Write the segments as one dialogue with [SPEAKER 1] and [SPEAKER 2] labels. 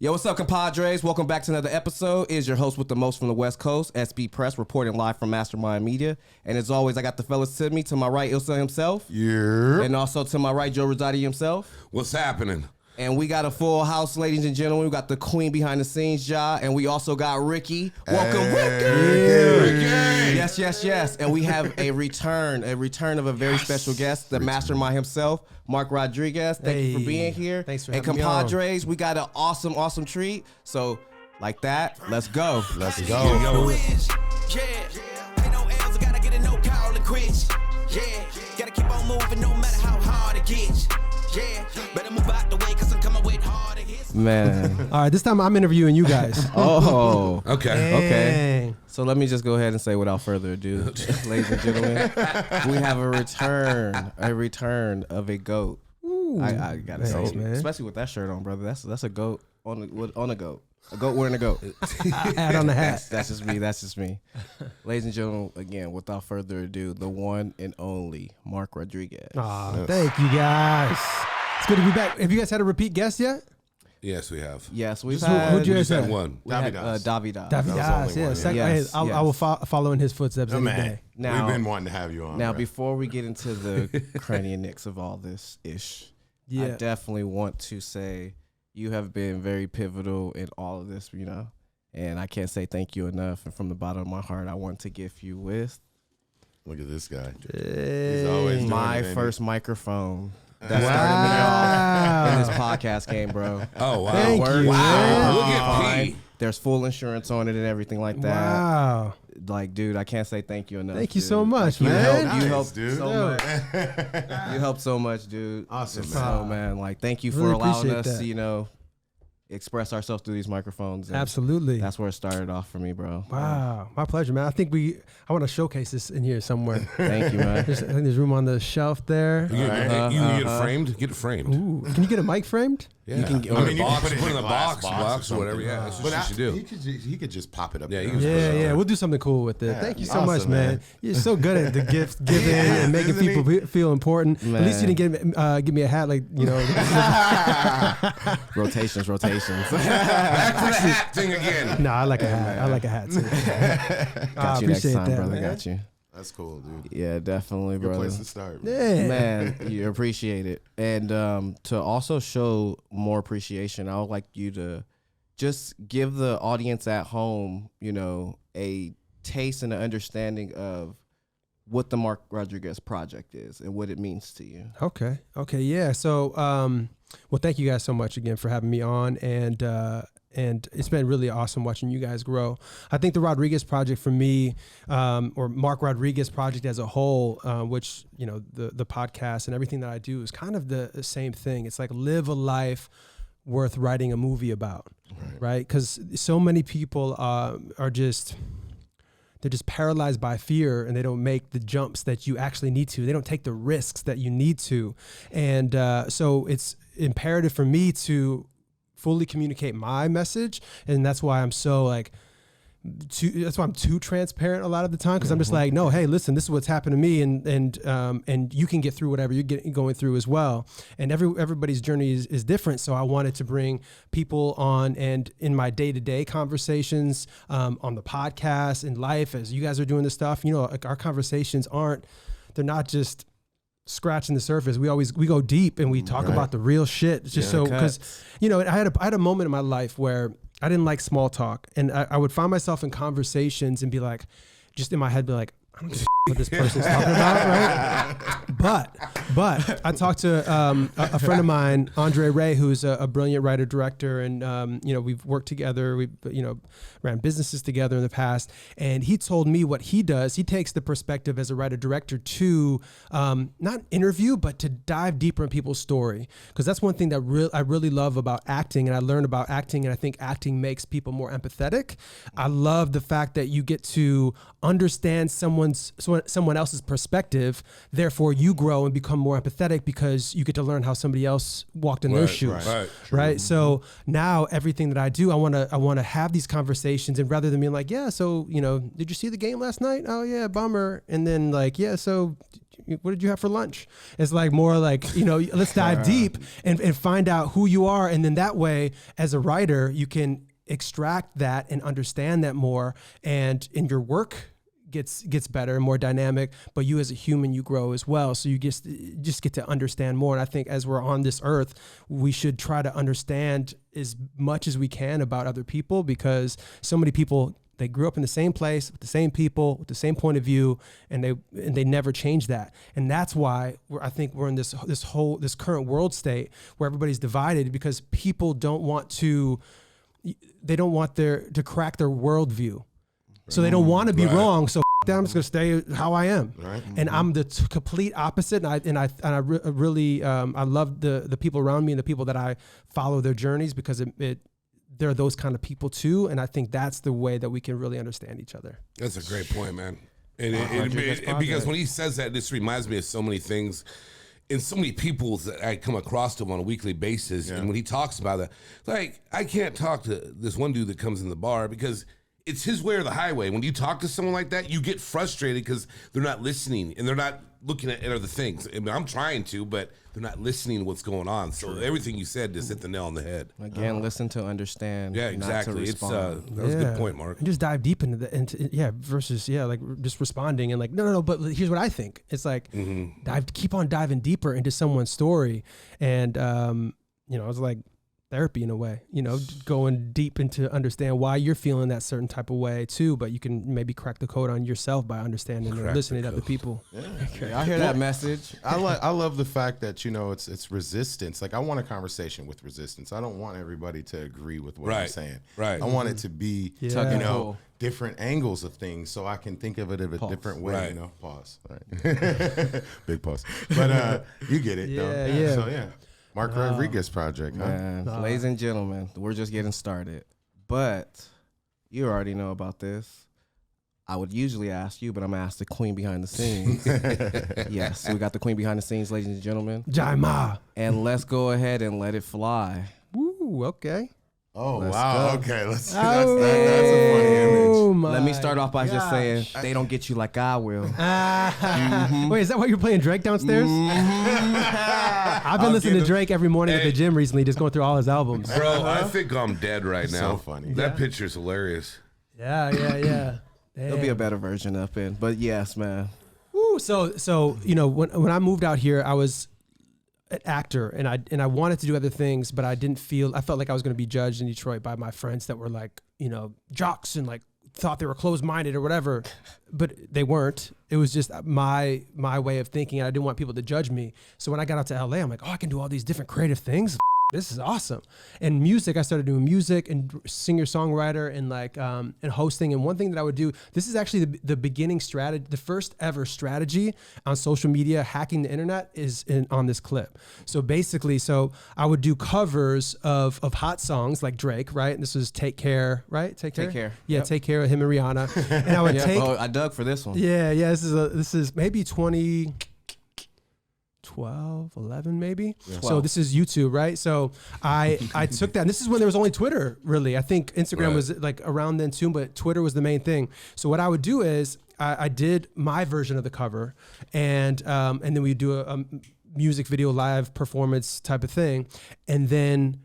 [SPEAKER 1] Yo, what's up, compadres? Welcome back to another episode. It is your host with the most from the West Coast, SB Press, reporting live from Mastermynd Media. And as always, I got the fellas to me. To my right, Ilsa himself.
[SPEAKER 2] Yeah.
[SPEAKER 1] And also to my right, Joe Rosati himself.
[SPEAKER 3] What's happening?
[SPEAKER 1] And we got a full house, ladies and gentlemen. We got the queen behind the scenes, Ja. And we also got Ricky. Welcome, Ricky.
[SPEAKER 3] Ricky.
[SPEAKER 1] Yes, yes, yes. And we have a return of a very special guest, the mastermind himself, Mark Rodriguez. Thank you for being here.
[SPEAKER 4] Thanks for
[SPEAKER 1] having me. And compadres, we got an awesome treat. So, like that, let's go.
[SPEAKER 2] Let's go.
[SPEAKER 5] Yeah, ain't no L's, I gotta get a no call to quit. Yeah, gotta keep on moving no matter how hard it gets. Yeah, better move out the way cause I'm coming with hard hits.
[SPEAKER 1] Man.
[SPEAKER 4] All right, this time I'm interviewing you guys.
[SPEAKER 1] Oh.
[SPEAKER 3] Okay.
[SPEAKER 1] Okay. So let me just go ahead and say without further ado, ladies and gentlemen, we have a return of a GOAT. I gotta say,
[SPEAKER 4] man.
[SPEAKER 1] Especially with that shirt on, brother. That's a GOAT on a GOAT. A GOAT wearing a GOAT.
[SPEAKER 4] Add on the hat.
[SPEAKER 1] That's just me. Ladies and gentlemen, again, without further ado, the one and only Mark Rodriguez.
[SPEAKER 4] Aw, thank you guys. It's good to be back. Have you guys had a repeat guest yet?
[SPEAKER 3] Yes, we have.
[SPEAKER 1] Yes, we've
[SPEAKER 4] Who'd
[SPEAKER 1] had.
[SPEAKER 4] you
[SPEAKER 3] We
[SPEAKER 4] guys
[SPEAKER 3] just had
[SPEAKER 4] have?
[SPEAKER 3] one.
[SPEAKER 1] We had
[SPEAKER 2] Davidas.
[SPEAKER 4] Davidas, yeah.
[SPEAKER 2] one,
[SPEAKER 4] Second,
[SPEAKER 1] Yes,
[SPEAKER 4] I will follow in his footsteps any
[SPEAKER 2] man.
[SPEAKER 4] day.
[SPEAKER 1] Now,
[SPEAKER 2] We've been wanting to have you on.
[SPEAKER 1] now
[SPEAKER 2] bro.
[SPEAKER 1] before we get into the cranionics of all this ish, I
[SPEAKER 4] Yeah.
[SPEAKER 1] definitely want to say you have been very pivotal in all of this, you know, and I can't say thank you enough. And from the bottom of my heart, I want to gift you with
[SPEAKER 2] Look at this guy.
[SPEAKER 4] Hey.
[SPEAKER 2] He's always doing
[SPEAKER 1] my
[SPEAKER 2] it, ain't
[SPEAKER 1] first microphone that started me off in this podcast game, bro.
[SPEAKER 3] Oh, wow.
[SPEAKER 4] Thank you.
[SPEAKER 3] Wow.
[SPEAKER 4] man.
[SPEAKER 3] Look at
[SPEAKER 1] Fine.
[SPEAKER 3] Pete.
[SPEAKER 1] There's full insurance on it and everything like that.
[SPEAKER 4] Wow.
[SPEAKER 1] Like, dude, I can't say thank you enough.
[SPEAKER 4] Thank you
[SPEAKER 1] dude.
[SPEAKER 4] so much,
[SPEAKER 1] Like,
[SPEAKER 4] man.
[SPEAKER 1] You
[SPEAKER 2] Nice,
[SPEAKER 1] helped
[SPEAKER 2] dude.
[SPEAKER 1] so much. You helped so much, dude.
[SPEAKER 2] Awesome,
[SPEAKER 1] Just
[SPEAKER 2] man.
[SPEAKER 1] So, man, like, thank you for
[SPEAKER 4] Really
[SPEAKER 1] allowing
[SPEAKER 4] appreciate
[SPEAKER 1] us
[SPEAKER 4] that.
[SPEAKER 1] to, you know, express ourselves through these microphones. And
[SPEAKER 4] Absolutely.
[SPEAKER 1] That's where it started off for me, bro.
[SPEAKER 4] Wow. My pleasure, man. I want to showcase this in here somewhere.
[SPEAKER 1] Thank you, man.
[SPEAKER 4] I think there's room on the shelf there.
[SPEAKER 3] You can get it framed? Get it framed.
[SPEAKER 4] Ooh. Can you get a mic framed?
[SPEAKER 3] Yeah.
[SPEAKER 1] You can-
[SPEAKER 3] I
[SPEAKER 1] I
[SPEAKER 3] mean, you
[SPEAKER 2] box,
[SPEAKER 3] can put it in a box
[SPEAKER 2] or
[SPEAKER 3] or whatever.
[SPEAKER 2] something.
[SPEAKER 3] Yeah, that's
[SPEAKER 2] But
[SPEAKER 3] what you should do.
[SPEAKER 2] He could just pop it up.
[SPEAKER 3] Yeah,
[SPEAKER 2] there.
[SPEAKER 3] you can just put it
[SPEAKER 4] Yeah,
[SPEAKER 3] on.
[SPEAKER 4] we'll do something cool with it.
[SPEAKER 2] Yeah,
[SPEAKER 4] Thank you so
[SPEAKER 2] awesome,
[SPEAKER 4] much, man.
[SPEAKER 2] man.
[SPEAKER 4] You're so good at the gift giving and making
[SPEAKER 2] Isn't
[SPEAKER 4] people feel important. At least you didn't give me a hat like, you know.
[SPEAKER 1] Rotations.
[SPEAKER 3] Back to the hat thing again.
[SPEAKER 4] No, I like a hat. I like a hat too.
[SPEAKER 1] Got you next
[SPEAKER 4] appreciate
[SPEAKER 1] time,
[SPEAKER 4] that,
[SPEAKER 1] brother.
[SPEAKER 4] man.
[SPEAKER 1] Got you.
[SPEAKER 2] That's cool, dude.
[SPEAKER 1] Yeah, definitely,
[SPEAKER 2] Good
[SPEAKER 1] brother.
[SPEAKER 2] place to start.
[SPEAKER 4] Yeah.
[SPEAKER 1] Man, you appreciate it. And to also show more appreciation, I would like you to just give the audience at home, you know, a taste and an understanding of what the Mark Rodriguez project is and what it means to you.
[SPEAKER 4] Okay. Yeah. So, well, thank you guys so much again for having me on, and it's been really awesome watching you guys grow. I think the Rodriguez project for me, or Mark Rodriguez project as a whole, which, you know, the podcast and everything that I do is kind of the same thing. It's like live a life worth writing a movie about, right? Because so many people they're just paralyzed by fear, and they don't make the jumps that you actually need to. They don't take the risks that you need to. And so it's imperative for me to fully communicate my message. And that's why I'm so that's why I'm too transparent a lot of the time. Cause I'm just like, no, hey, listen, this is what's happened to me. And you can get through whatever you're going through as well. And everybody's journey is different. So I wanted to bring people on, and in my day-to-day conversations, on the podcast, in life, as you guys are doing this stuff, you know, like our conversations they're not just scratching the surface. We go deep, and we talk about the real shit. It's just because, you know, I had a moment in my life where I didn't like small talk, and I would find myself in conversations and be like, just in my head, be like, I don't give a what this person's talking about, right? But I talked to a friend of mine, Andre Ray, who's a brilliant writer director, and you know, we've worked together. We've, you know, ran businesses together in the past, and he told me what he does. He takes the perspective as a writer director to not interview, but to dive deeper in people's story, because that's one thing that I really love about acting, and I learned about acting, and I think acting makes people more empathetic. I love the fact that you get to understand someone else's perspective, therefore you you grow and become more empathetic because you get to learn how somebody else walked in their shoes. Right. So now everything that I do, I want to have these conversations, and rather than being like, yeah, so, you know, did you see the game last night? Oh yeah, bummer. And then like, yeah, so what did you have for lunch? It's like more like, you know, let's dive deep and find out who you are. And then that way, as a writer, you can extract that and understand that more, and in your work gets better and more dynamic, but you as a human, you grow as well. So you just get to understand more. And I think as we're on this earth, we should try to understand as much as we can about other people, because so many people, they grew up in the same place with the same people, with the same point of view, and they never change that. And that's why I think we're in this current world state where everybody's divided, because people don't want to crack their worldview. So they don't want to be wrong. So that, I'm just gonna stay how I am. Right. And I'm the complete opposite. And I really I love the people around me and the people that I follow their journeys, because they're those kind of people too. And I think that's the way that we can really understand each other.
[SPEAKER 3] That's a great point, man. And because when he says that, this reminds me of so many things and so many people that I come across to him on a weekly basis. Yeah. And when he talks about that, like, I can't talk to this one dude that comes in the bar because it's his way or the highway. When you talk to someone like that, you get frustrated because they're not listening and they're not looking at other things. I mean, I'm trying to, but they're not listening to what's going on. So everything you said just hit the nail on the head.
[SPEAKER 1] Again, listen to understand.
[SPEAKER 3] Yeah, exactly.
[SPEAKER 1] Not to respond.
[SPEAKER 3] That was a good point, Mark.
[SPEAKER 4] And just dive deep versus like just responding and like, no, but here's what I think. It's like, keep on diving deeper into someone's story. And, you know, it's like therapy in a way, you know, going deep into understand why you're feeling that certain type of way too, but you can maybe crack the code on yourself by understanding and listening to other people.
[SPEAKER 1] Yeah. Okay. I hear that message.
[SPEAKER 2] I love the fact that, you know, it's resistance. Like, I want a conversation with resistance. I don't want everybody to agree with what I'm saying. Right. I want it to be, you know, different angles of things, so I can think of it in a different way. You know, pause. Right. Big pause. But you get it.
[SPEAKER 4] Yeah.
[SPEAKER 2] So yeah. Mark Rodriguez project,
[SPEAKER 1] man. Ladies and gentlemen, we're just getting started. But you already know about this. I would usually ask you, but I'm going to ask the queen behind the scenes. Yes, we got the queen behind the scenes, ladies and gentlemen.
[SPEAKER 4] Jaima.
[SPEAKER 1] And let's go ahead and let it fly.
[SPEAKER 4] Woo, okay.
[SPEAKER 2] Oh,
[SPEAKER 1] let's
[SPEAKER 2] wow.
[SPEAKER 1] go.
[SPEAKER 2] Okay, that's a funny image.
[SPEAKER 1] Let me start off by just saying, they don't get you like I will.
[SPEAKER 4] Wait, is that why you're playing Drake downstairs? I've been listening to Drake every morning at the gym recently, just going through all his albums.
[SPEAKER 3] Bro, I think I'm dead right now.
[SPEAKER 2] So funny.
[SPEAKER 3] That picture's hilarious.
[SPEAKER 4] Yeah.
[SPEAKER 1] There'll be a better version up in, but yes, man.
[SPEAKER 4] Woo, so you know, when I moved out here, I was an actor and I wanted to do other things, but I felt like I was going to be judged in Detroit by my friends that were like, you know, jocks and like thought they were closed-minded or whatever, but they weren't. It was just my way of thinking, and I didn't want people to judge me. So when I got out to LA, I'm like, oh, I can do all these different creative things. This is awesome. And music, I started doing music and singer-songwriter and like and hosting. And one thing that I would do, this is actually the beginning strategy, the first ever strategy on social media, hacking the internet, is on this clip. So basically, I would do covers of hot songs like Drake, right? And this was Take Care, right? Take Care. Yeah, yep. Take Care of him and Rihanna. And I would
[SPEAKER 1] I dug for this one.
[SPEAKER 4] Yeah. This is maybe 2012, 11 maybe. Yeah. So this is YouTube, right? So I took that, and this is when there was only Twitter, really. I think Instagram was like around then too, but Twitter was the main thing. So what I would do is I did my version of the cover, and then we do a music video live performance type of thing, and then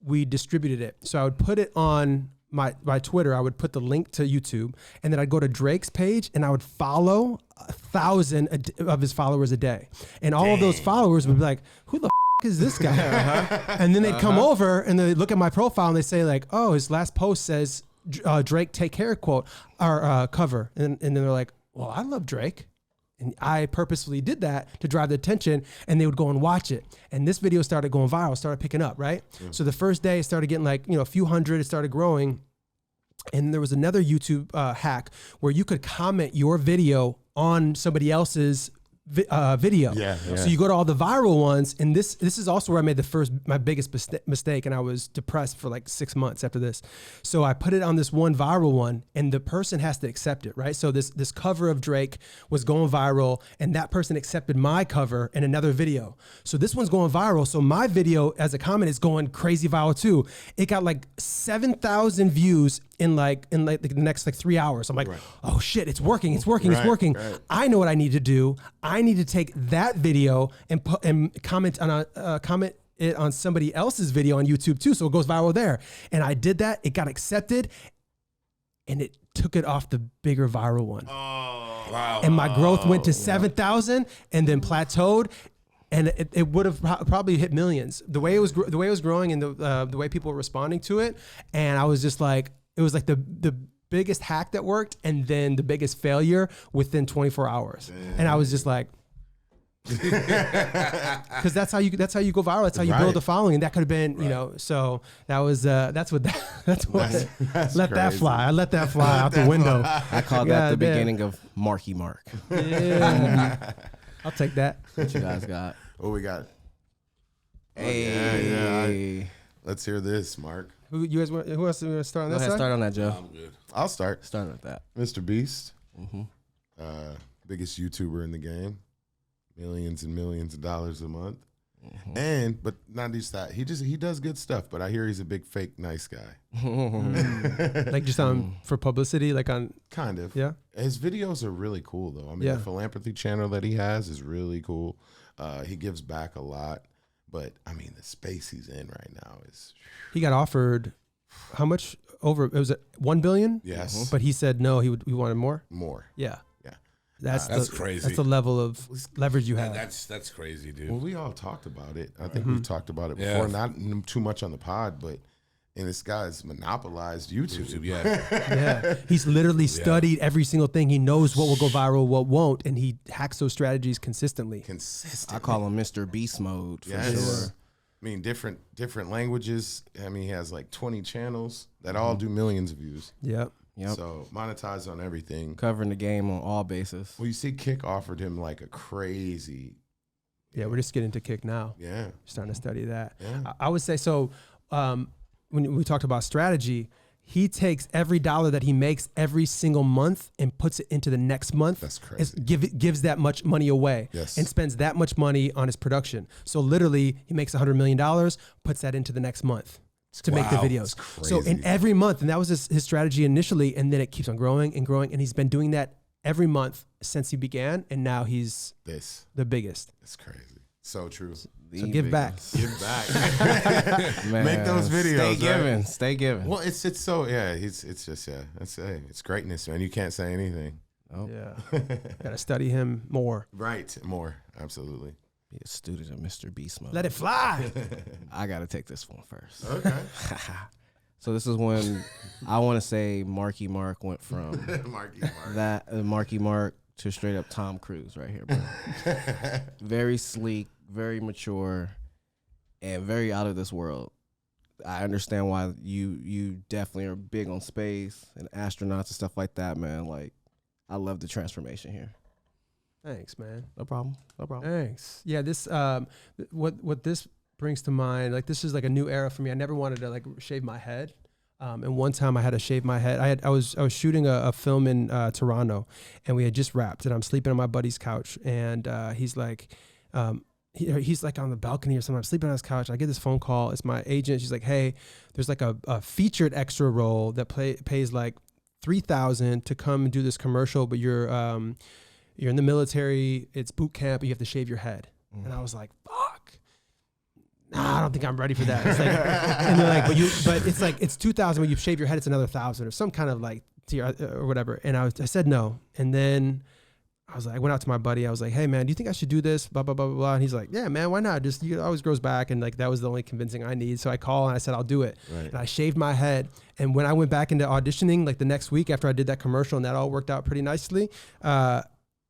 [SPEAKER 4] we distributed it. So I would put it on my Twitter, I would put the link to YouTube, and then I'd go to Drake's page and I would follow 1,000 of his followers a day. And all of those followers would be like, who the is this guy? And then they'd come over and they look at my profile and they say like, oh, his last post says Drake Take Care quote or cover. And then they're like, well, I love Drake. And I purposefully did that to drive the attention, and they would go and watch it. And this video started going viral, started picking up, right? Yeah. So the first day it started getting like, a few hundred, it started growing. And there was another YouTube hack where you could comment your video on somebody else's video.
[SPEAKER 2] Yeah.
[SPEAKER 4] So you go to all the viral ones, and this is also where I made my biggest mistake, and I was depressed for like 6 months after this. So I put it on this one viral one, and the person has to accept it, right? So this cover of Drake was going viral, and that person accepted my cover in another video. So this one's going viral. So my video as a comment is going crazy viral too. It got like 7,000 views in the next 3 hours. I'm like, oh shit, it's working. Right. I know what I need to do. I need to take that video and comment it on somebody else's video on YouTube too, so it goes viral there. And I did that. It got accepted, and it took it off the bigger viral one. Oh, wow! And my growth went to 7,000, and then plateaued. And it would have probably hit millions. The way it was growing, and the way people were responding to it, and I was just like, it was like the biggest hack that worked, and then the biggest failure within 24 hours. Damn. And I was just like, because that's how you go viral. That's how you build a following, and that could have been, So that was that's what let that fly. I let that fly out the window.
[SPEAKER 1] I call that the beginning of Marky Mark.
[SPEAKER 4] Yeah, I'll take that.
[SPEAKER 1] What you guys got?
[SPEAKER 2] What we got?
[SPEAKER 1] Hey,
[SPEAKER 2] let's hear this, Mark.
[SPEAKER 4] Who else to start on that side?
[SPEAKER 1] Start on that, Joe.
[SPEAKER 3] I'm good.
[SPEAKER 2] I'll start.
[SPEAKER 1] Start with that.
[SPEAKER 2] MrBeast, biggest YouTuber in the game, millions and millions of dollars a month, but not just that. He does good stuff. But I hear he's a big fake nice guy.
[SPEAKER 4] Like just for publicity, like on
[SPEAKER 2] kind of.
[SPEAKER 4] Yeah.
[SPEAKER 2] His videos are really cool though. I mean, the philanthropy channel that he has is really cool. He gives back a lot. But I mean, the space he's in right now is.
[SPEAKER 4] He got offered how much over? It was $1 billion.
[SPEAKER 2] Yes.
[SPEAKER 4] But he said no. He wanted more.
[SPEAKER 2] More.
[SPEAKER 4] Yeah.
[SPEAKER 2] Yeah.
[SPEAKER 4] That's
[SPEAKER 3] crazy.
[SPEAKER 4] That's the level of leverage you have.
[SPEAKER 3] That's crazy, dude.
[SPEAKER 2] Well, we all talked about it. I think we've talked about it before. Not too much on the pod, but. And this guy's monopolized YouTube.
[SPEAKER 4] Yeah. He's literally studied every single thing. He knows what will go viral, what won't, and he hacks those strategies consistently.
[SPEAKER 1] I call him MrBeast mode for sure.
[SPEAKER 2] I mean, different languages. I mean, he has like 20 channels that all do millions of views.
[SPEAKER 4] Yep.
[SPEAKER 2] So monetize on everything.
[SPEAKER 1] Covering the game on all bases.
[SPEAKER 2] Well, you see Kick offered him like a crazy.
[SPEAKER 4] Yeah, we're just getting to Kick now.
[SPEAKER 2] Yeah.
[SPEAKER 4] Starting to study that.
[SPEAKER 2] Yeah.
[SPEAKER 4] I would say so. When we talked about strategy, he takes every dollar that he makes every single month and puts it into the next month.
[SPEAKER 2] That's crazy.
[SPEAKER 4] Gives that much money away and spends that much money on his production. So literally, he makes $100 million, puts that into the next month to make the videos. So in every month, and that was his strategy initially, and then it keeps on growing and growing, and he's been doing that every month since he began, and now he's the biggest.
[SPEAKER 2] It's crazy. So true.
[SPEAKER 4] So give back.
[SPEAKER 2] Give back. Make those videos.
[SPEAKER 1] Stay giving.
[SPEAKER 2] Well, it's just it's greatness, man. You can't say anything.
[SPEAKER 1] Oh.
[SPEAKER 4] Yeah. Gotta study him more.
[SPEAKER 2] Right. More. Absolutely.
[SPEAKER 1] Be a student of MrBeast mode.
[SPEAKER 4] Let it fly.
[SPEAKER 1] I gotta take this one first.
[SPEAKER 2] Okay.
[SPEAKER 1] So this is when I want to say Marky Mark went from Marky Mark to straight up Tom Cruise right here, bro. Very sleek, very mature, and very out of this world. I understand why you definitely are big on space and astronauts and stuff like that, man. Like, I love the transformation here.
[SPEAKER 4] Thanks, man.
[SPEAKER 1] No problem.
[SPEAKER 4] Thanks. Yeah, this what this brings to mind, like this is like a new era for me. I never wanted to like shave my head. And one time I had to shave my head. I was shooting a film in Toronto, and we had just wrapped, and I'm sleeping on my buddy's couch, and he's like, he's like on the balcony or something. I'm sleeping on his couch. I get this phone call. It's my agent. She's like, hey, there's like a featured extra role that pays like $3,000 to come and do this commercial, but you're in the military. It's boot camp. And you have to shave your head. And I was like, fuck. Nah, I don't think I'm ready for that. It's like, and they're like, but it's like, it's $2,000 when you shave your head, it's another $1,000 or some kind of like tier or whatever. And I said no. And then I went out to my buddy. I was like, hey man, do you think I should do this? Blah, blah, blah, blah, blah. And he's like, yeah, man, why not? Just, it always grows back. And like, that was the only convincing I need. So I called and I said, I'll do it. Right. And I shaved my head. And when I went back into auditioning, like the next week after I did that commercial, and that all worked out pretty nicely,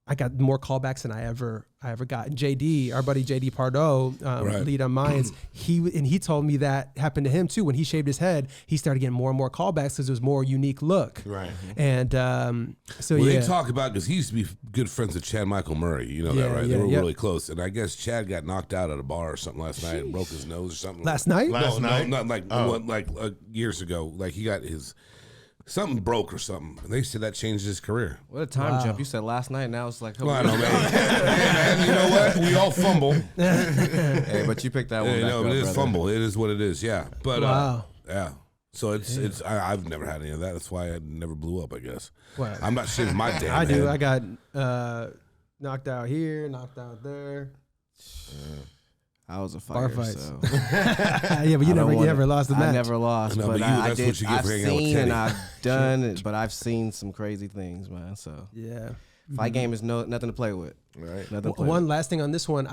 [SPEAKER 4] I got more callbacks than I ever got. And JD, our buddy JD Pardo, lead on Minds, he told me that happened to him too. When he shaved his head, he started getting more and more callbacks because it was more unique look.
[SPEAKER 2] Right.
[SPEAKER 4] And
[SPEAKER 3] they talk about, because he used to be good friends with Chad Michael Murray. You know that, right? They were really close. And I guess Chad got knocked out at a bar or something last night and broke his nose or something.
[SPEAKER 4] Last night?
[SPEAKER 3] No, not like years ago. Like he got his. Something broke or something. They said that changed his career.
[SPEAKER 1] What a time jump. You said last night, now it's like...
[SPEAKER 3] Well, I know, man. Hey, man, you know what? We all fumble.
[SPEAKER 1] Hey, but you picked that one back
[SPEAKER 3] no,
[SPEAKER 1] up,
[SPEAKER 3] it is
[SPEAKER 1] brother.
[SPEAKER 3] fumble. It is what it is, yeah. But,
[SPEAKER 4] wow.
[SPEAKER 3] So I've never had any of that. That's why I never blew up, I guess.
[SPEAKER 4] Well,
[SPEAKER 3] I'm not shaving my damn
[SPEAKER 4] I
[SPEAKER 3] head.
[SPEAKER 4] do. I got knocked out here, knocked out there.
[SPEAKER 1] I was a fighter,
[SPEAKER 4] Bar fights.
[SPEAKER 1] so...
[SPEAKER 4] Yeah, but you never lost the match.
[SPEAKER 1] I never lost,
[SPEAKER 3] No,
[SPEAKER 1] but
[SPEAKER 3] that's what you get
[SPEAKER 1] I've
[SPEAKER 3] for hanging out with
[SPEAKER 1] seen
[SPEAKER 3] Teddy.
[SPEAKER 1] and I've done, but I've seen some crazy things, man. So
[SPEAKER 4] Yeah.
[SPEAKER 1] fight game is nothing to play with.
[SPEAKER 2] Right.
[SPEAKER 1] Nothing to play
[SPEAKER 4] One
[SPEAKER 1] with.
[SPEAKER 4] last thing on this one, these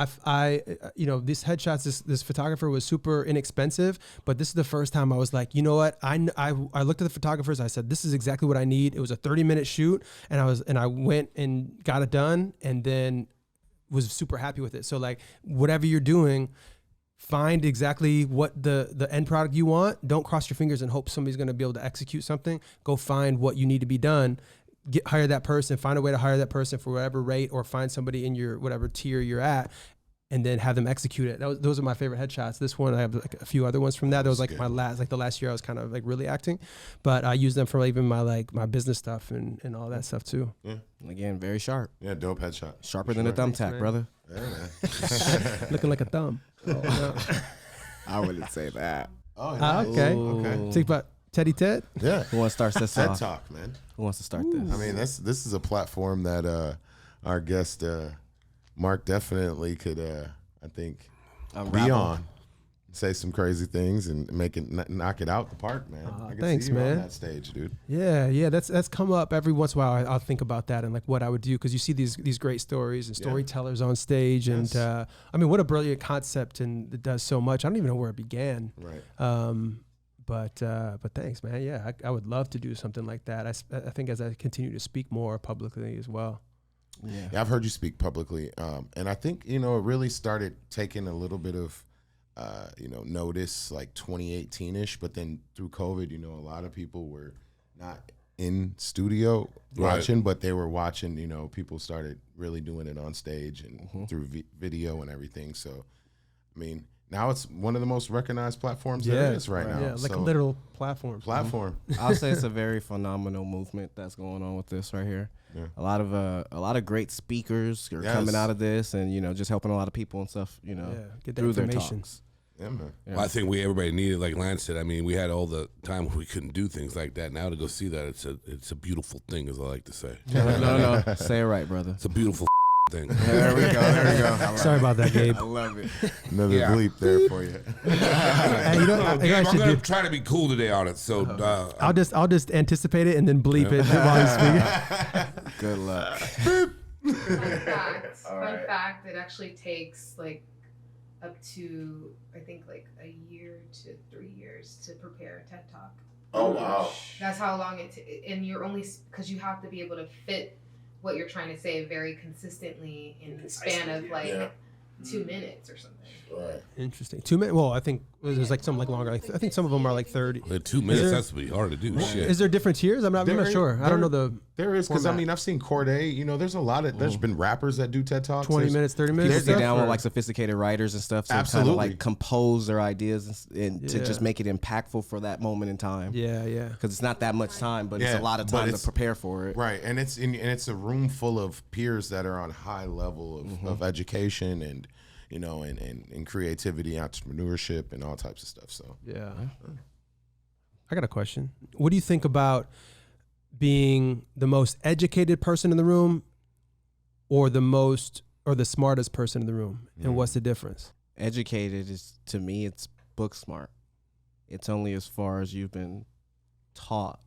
[SPEAKER 4] headshots, this photographer was super inexpensive, but this is the first time I was like, you know what? I looked at the photographers. I said, this is exactly what I need. It was a 30-minute shoot, and I went and got it done, and then was super happy with it. So like, whatever you're doing, find exactly what the end product you want. Don't cross your fingers and hope somebody's going to be able to execute something. Go find what you need to be done. Hire that person, find a way to hire that person for whatever rate, or find somebody in your whatever tier you're at, and then have them execute it. Those are my favorite headshots. This one, I have like a few other ones from that. That was like the last year I was kind of like really acting, but I use them for even my business stuff and all that stuff too.
[SPEAKER 2] Yeah.
[SPEAKER 1] Again, very sharp.
[SPEAKER 2] Yeah, dope headshot.
[SPEAKER 1] Sharper than a thumbtack, brother.
[SPEAKER 2] Yeah, man.
[SPEAKER 4] Looking like a thumb. Oh, no.
[SPEAKER 1] I wouldn't say that.
[SPEAKER 2] Oh, nice.
[SPEAKER 4] Okay.
[SPEAKER 2] Okay.
[SPEAKER 4] Think about Teddy Ted.
[SPEAKER 2] Yeah.
[SPEAKER 1] Who wants to start this
[SPEAKER 2] TED
[SPEAKER 1] off?
[SPEAKER 2] Talk, man.
[SPEAKER 1] Who wants to start this?
[SPEAKER 2] I mean, this is a platform that our guest Mark definitely could, I think, be on, say some crazy things, and make it knock it out the park, man. I can
[SPEAKER 4] Thanks,
[SPEAKER 2] see you
[SPEAKER 4] man.
[SPEAKER 2] on that stage, dude.
[SPEAKER 4] Yeah, that's come up every once in a while. I'll think about that and like what I would do, because you see these great stories and storytellers on stage, and I mean, what a brilliant concept, and it does so much. I don't even know where it began.
[SPEAKER 2] Right.
[SPEAKER 4] But thanks, man. Yeah, I would love to do something like that. I think as I continue to speak more publicly as well.
[SPEAKER 2] Yeah, I've heard you speak publicly, and I think it really started taking a little bit of notice like 2018ish, but then through COVID, a lot of people were not in studio watching, but they were watching. People started really doing it on stage and through video and everything. So, I mean, now it's one of the most recognized platforms there is right now.
[SPEAKER 4] Yeah, like a literal platform.
[SPEAKER 1] I'll say it's a very phenomenal movement that's going on with this right here. Yeah. A lot of great speakers are coming out of this, and just helping a lot of people and stuff.
[SPEAKER 4] Get that
[SPEAKER 1] through their
[SPEAKER 4] information.
[SPEAKER 1] talks.
[SPEAKER 2] Yeah, man.
[SPEAKER 3] Well, I think everybody needed, like Lance said. I mean, we had all the time where we couldn't do things like that. Now to go see that, it's a beautiful thing, as I like to say.
[SPEAKER 1] No, say it right, brother.
[SPEAKER 3] It's a beautiful thing.
[SPEAKER 1] There we go.
[SPEAKER 4] Sorry about that, Gabe.
[SPEAKER 1] I love it.
[SPEAKER 2] Another bleep there for you.
[SPEAKER 4] Hey,
[SPEAKER 3] I'm gonna try to be cool today on it. So
[SPEAKER 4] I'll just anticipate it and then bleep it while he's speaking.
[SPEAKER 1] Good luck.
[SPEAKER 6] Fun fact, it actually takes like up to, I think, like a year to 3 years to prepare a TED Talk.
[SPEAKER 2] Oh, wow.
[SPEAKER 6] That's how long and you're only, because you have to be able to fit what you're trying to say very consistently in the span of like 2 minutes or something.
[SPEAKER 2] Right.
[SPEAKER 4] Interesting. 2 minutes. Well, I think there's like some like longer. Like, I think some of them are like 30.
[SPEAKER 3] 2 minutes. That's be hard to do. Shit.
[SPEAKER 4] Is there different tiers? I'm not sure. I don't know the.
[SPEAKER 2] There is, because I mean, I've seen Corday. There's a lot of. There's been rappers that do TED Talks.
[SPEAKER 4] 20 minutes, 30 minutes.
[SPEAKER 1] People sit down with like sophisticated writers and stuff, to kind of like compose their ideas and to just make it impactful for that moment in time.
[SPEAKER 4] Yeah.
[SPEAKER 1] Because it's not that much time, but it's a lot of time to prepare for it.
[SPEAKER 2] Right, and it's a room full of peers that are on high level of education and and creativity, entrepreneurship, and all types of stuff. So
[SPEAKER 4] yeah. I got a question. What do you think about being the most educated person in the room, or the smartest person in the room, and what's the difference?
[SPEAKER 1] Educated is, to me, it's book smart. It's only as far as you've been taught.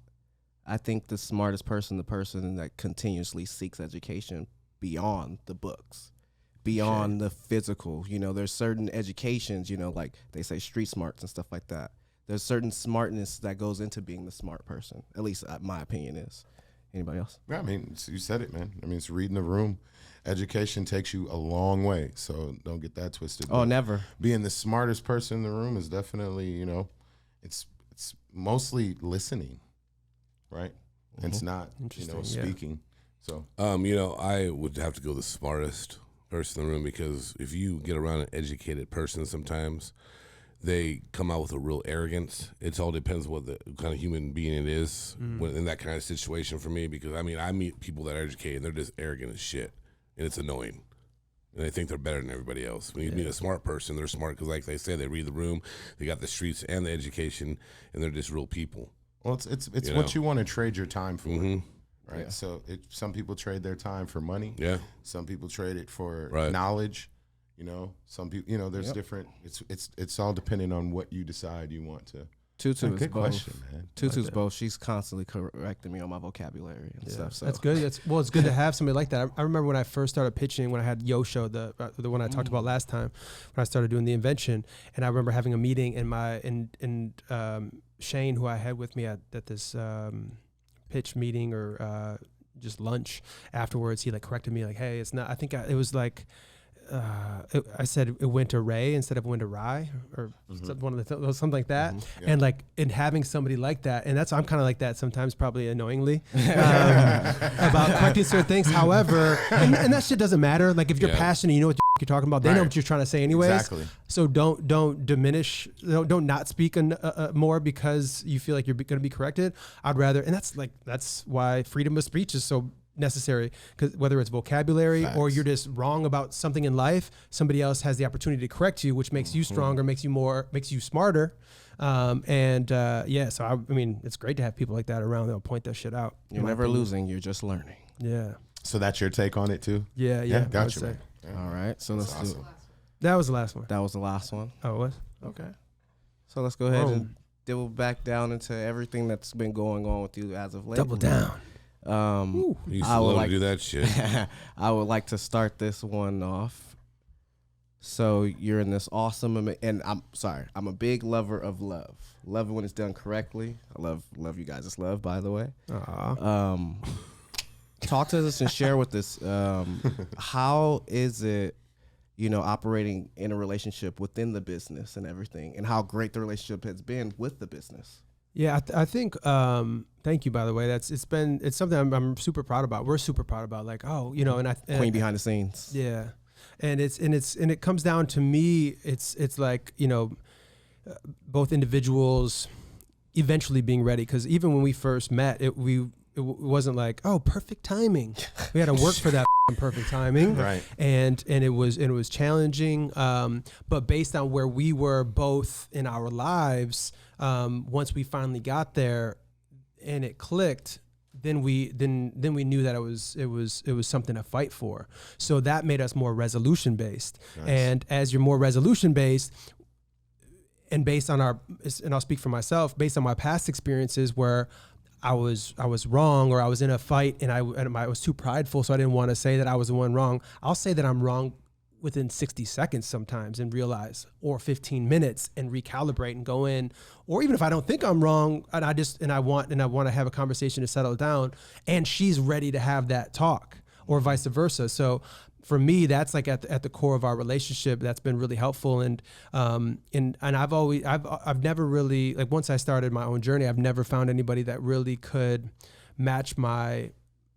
[SPEAKER 1] I think the smartest person, the person that continuously seeks education beyond the books, beyond the physical. There's certain educations, like they say street smarts and stuff like that. There's certain smartness that goes into being the smart person. At least my opinion is. Anybody else?
[SPEAKER 2] Yeah, I mean, you said it, man. I mean, it's reading the room. Education takes you a long way, so don't get that twisted.
[SPEAKER 1] Oh, never.
[SPEAKER 2] Being the smartest person in the room is definitely, you know, it's mostly listening, right? Mm-hmm. It's not, you know, speaking. So,
[SPEAKER 3] you know, I would have to go the smartest person in the room, because if you get around an educated person, sometimes they come out with a real arrogance. It all depends what the kind of human being it is in that kind of situation for me, because I mean, I meet people that are educated and they're just arrogant as shit, and it's annoying. And they think they're better than everybody else. When you meet a smart person, they're smart because, like they say, they read the room, they got the streets and the education, and they're just real people.
[SPEAKER 2] Well, it's what you want to trade your time for, right? Yeah. So some people trade their time for money. Yeah. Some people trade it for knowledge. You know, some people, you know, there's different. It's all depending on what you decide you want to.
[SPEAKER 1] Tutu is
[SPEAKER 2] good
[SPEAKER 1] both.
[SPEAKER 2] Question, man.
[SPEAKER 1] Tutu's both. She's constantly correcting me on my vocabulary and stuff. So
[SPEAKER 4] that's good. It's good to have somebody like that. I remember when I first started pitching, when I had Yosho, the one I talked about last time, when I started doing the invention, and I remember having a meeting and Shane, who I had with me at this pitch meeting or just lunch afterwards, he like corrected me like, hey, it's not. I think it was like. I said it went to Ray instead of went to Rye, or one of the something like that. And like in having somebody like that, and I'm kind of like that sometimes, probably annoyingly, about correcting certain things. However, and that shit doesn't matter. Like if you're passionate, you know what you're talking about. They know what you're trying to say anyways.
[SPEAKER 2] Exactly.
[SPEAKER 4] So don't diminish. Don't not speak more because you feel like you're going to be corrected. I'd rather, and that's why freedom of speech is so necessary, because whether it's vocabulary or you're just wrong about something in life, somebody else has the opportunity to correct you, which makes you stronger, makes you smarter. So I mean, it's great to have people like that around that'll point that shit out.
[SPEAKER 1] You're never losing, you're just learning.
[SPEAKER 4] Yeah.
[SPEAKER 2] So that's your take on it too?
[SPEAKER 4] Yeah.
[SPEAKER 2] Gotcha.
[SPEAKER 1] All right. So let's do it.
[SPEAKER 4] That was the last one.
[SPEAKER 1] That was the last one.
[SPEAKER 4] Oh, it was?
[SPEAKER 1] Okay. So let's go ahead and double back down into everything that's been going on with you as of late.
[SPEAKER 4] Double down.
[SPEAKER 3] You slow to do that shit.
[SPEAKER 1] I would like to start this one off. So you're in this awesome, and I'm a big lover of love. Love it when it's done correctly. I love you guys. It's love, by the way. Talk to us and share with us. How is it, you know, operating in a relationship within the business and everything, and how great the relationship has been with the business?
[SPEAKER 4] Yeah, I think. Thank you, by the way. It's something I'm super proud about. We're super proud about. Like, you know, and
[SPEAKER 1] queen behind the scenes.
[SPEAKER 4] Yeah, and it comes down to me. It's like, you know, both individuals eventually being ready. Because even when we first met, it wasn't like, oh, perfect timing. We had to work for that perfect timing,
[SPEAKER 2] right?
[SPEAKER 4] And it was challenging. But based on where we were both in our lives. Once we finally got there and it clicked, then we knew that it was something to fight for. So that made us more resolution based. Nice. And as you're more resolution based, and based on and I'll speak for myself, based on my past experiences where I was wrong, or I was in a fight and I was too prideful, so I didn't want to say that I was the one wrong. I'll say that I'm wrong within 60 seconds sometimes and realize, or 15 minutes and recalibrate and go in, or even if I don't think I'm wrong and I want to have a conversation to settle it down, and she's ready to have that talk, or vice versa. So for me, that's like at the core of our relationship. That's been really helpful. And I've never really, like, once I started my own journey, I've never found anybody that really could match my,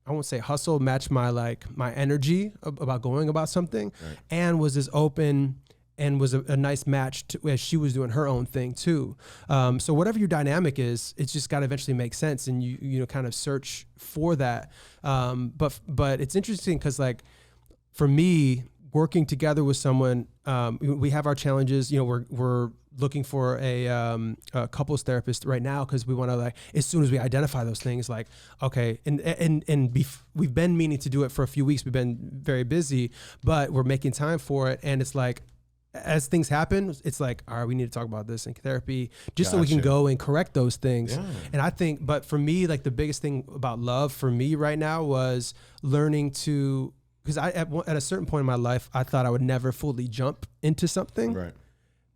[SPEAKER 4] I won't say hustle, match my energy about going about something, right. And was as open and was a nice match as she was doing her own thing too. So whatever your dynamic is, it's just got to eventually make sense, and you know, kind of search for that. But it's interesting because, like, for me, working together with someone, we have our challenges. You know, we're looking for a couples therapist right now because we want to, like, as soon as we identify those things, like, okay, we've been meaning to do it for a few weeks. We've been very busy, but we're making time for it. And it's like, as things happen, it's like, all right, we need to talk about this in therapy, just so we can go and correct those things. Yeah. And I think, but for me, like, the biggest thing about love for me right now was learning to, because at a certain point in my life, I thought I would never fully jump into something,
[SPEAKER 2] right?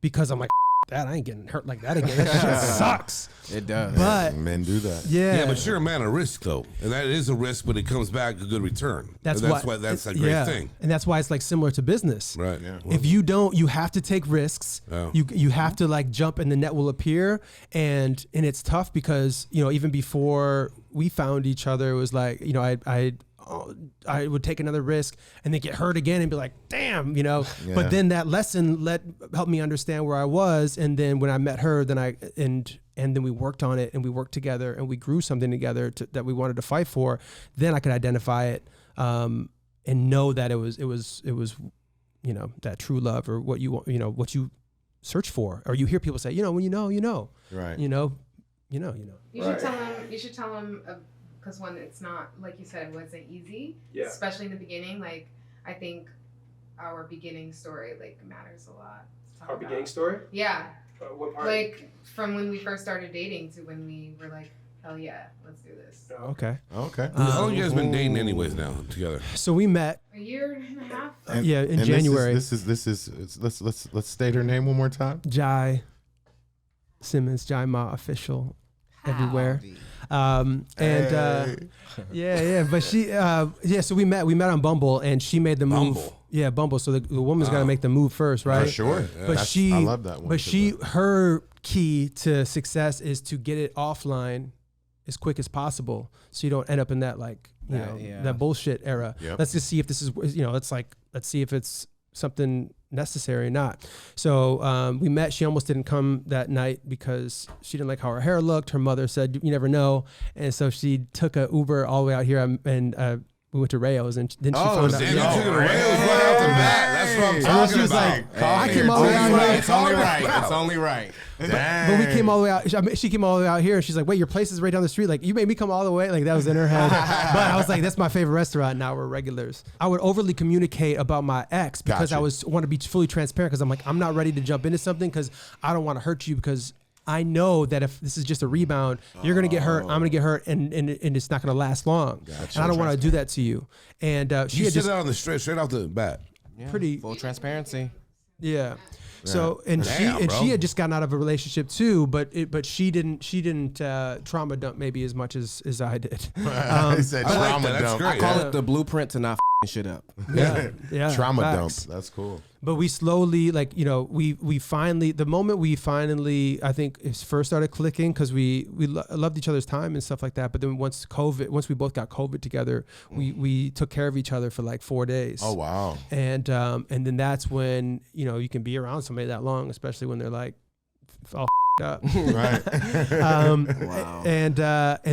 [SPEAKER 4] Because I'm like, that. I ain't getting hurt like that again. That shit sucks.
[SPEAKER 1] It does.
[SPEAKER 4] But
[SPEAKER 2] men do that.
[SPEAKER 4] Yeah,
[SPEAKER 3] but you're a man of risk though, and that is a risk, but it comes back a good return. That's why that's a great thing.
[SPEAKER 4] And that's why it's like similar to business.
[SPEAKER 3] Right. Yeah.
[SPEAKER 4] If you don't, you have to take risks. Oh. You have to like jump and the net will appear. And it's tough because, you know, even before we found each other, it was like, you know, I would take another risk and then get hurt again and be like, damn, you know. Yeah. But then that lesson helped me understand where I was. And then when I met her, then and then we worked on it and we worked together and we grew something together that we wanted to fight for. Then I could identify it and know that it was, you know, that true love or what you want, you know, what you search for. Or you hear people say, you know, when you know, right. You know. You
[SPEAKER 6] should tell them, because when it's not, like you said, it wasn't easy, especially in the beginning. Like, I think our beginning story, like, matters a lot.
[SPEAKER 4] Our beginning story?
[SPEAKER 6] Yeah.
[SPEAKER 4] What part?
[SPEAKER 6] Like, from when we first started dating to when we were like, hell yeah, let's do this.
[SPEAKER 4] Okay.
[SPEAKER 3] How long you guys been dating anyways now together?
[SPEAKER 4] So we met
[SPEAKER 6] a year and a half.
[SPEAKER 4] In January.
[SPEAKER 2] This is let's state her name one more time.
[SPEAKER 4] Jai Simmons, Jai Ma official everywhere. But she so we met on Bumble and she made the move. Bumble. So the woman's got to make the move first, right?
[SPEAKER 2] Sure.
[SPEAKER 4] But
[SPEAKER 2] I love that one.
[SPEAKER 4] But her key to success is to get it offline as quick as possible, so you don't end up in that that bullshit era. Yep. Let's just see if this is, you know, let's see if it's something necessary or not. So we met. She almost didn't come that night because she didn't like how her hair looked. Her mother said, you never know. And so she took a Uber all the way out here and we went to Rayo's, and then she found out.
[SPEAKER 3] You took it to Rayo's right off the bat. That's what I'm talking
[SPEAKER 4] she was
[SPEAKER 3] about.
[SPEAKER 4] Like, I came all the way out here.
[SPEAKER 2] It's only right. It's only right.
[SPEAKER 4] But we came all the way out. She came all the way out here, and she's like, wait, your place is right down the street. Like, you made me come all the way. Like, that was in her head. But I was like, that's my favorite restaurant. Now we're regulars. I would overly communicate about my ex because I want to be fully transparent, because I'm like, I'm not ready to jump into something because I don't want to hurt you, because I know that if this is just a rebound, you're going to get hurt, I'm going to get hurt, and it's not going to last long. Gotcha. And I don't want to do that to you. And she had
[SPEAKER 3] said that on the straight off the bat.
[SPEAKER 1] Yeah, pretty full transparency.
[SPEAKER 4] Yeah. So she had just gotten out of a relationship too, but she didn't trauma dump maybe as much as I did.
[SPEAKER 2] He said trauma dump.
[SPEAKER 1] I call it the blueprint to not shit up.
[SPEAKER 4] Yeah.
[SPEAKER 2] Trauma dump. That's cool.
[SPEAKER 4] But we slowly, like, you know, we finally, the moment we finally, I think, first started clicking, because we loved each other's time and stuff like that. But then once we both got COVID together, we took care of each other for like 4 days.
[SPEAKER 2] Oh, wow.
[SPEAKER 4] And then that's when, you know, you can be around somebody that long, especially when they're like all up.
[SPEAKER 2] Right.
[SPEAKER 4] Wow. And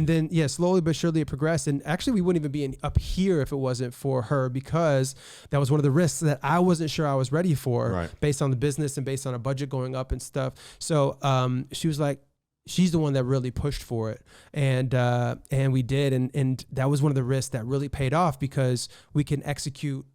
[SPEAKER 4] then slowly but surely it progressed, and actually we wouldn't even be up here if it wasn't for her, because that was one of the risks that I wasn't sure I was ready for, based on the business and based on a budget going up and stuff. So she was like, she's the one that really pushed for it, and we did, and that was one of the risks that really paid off, because we can execute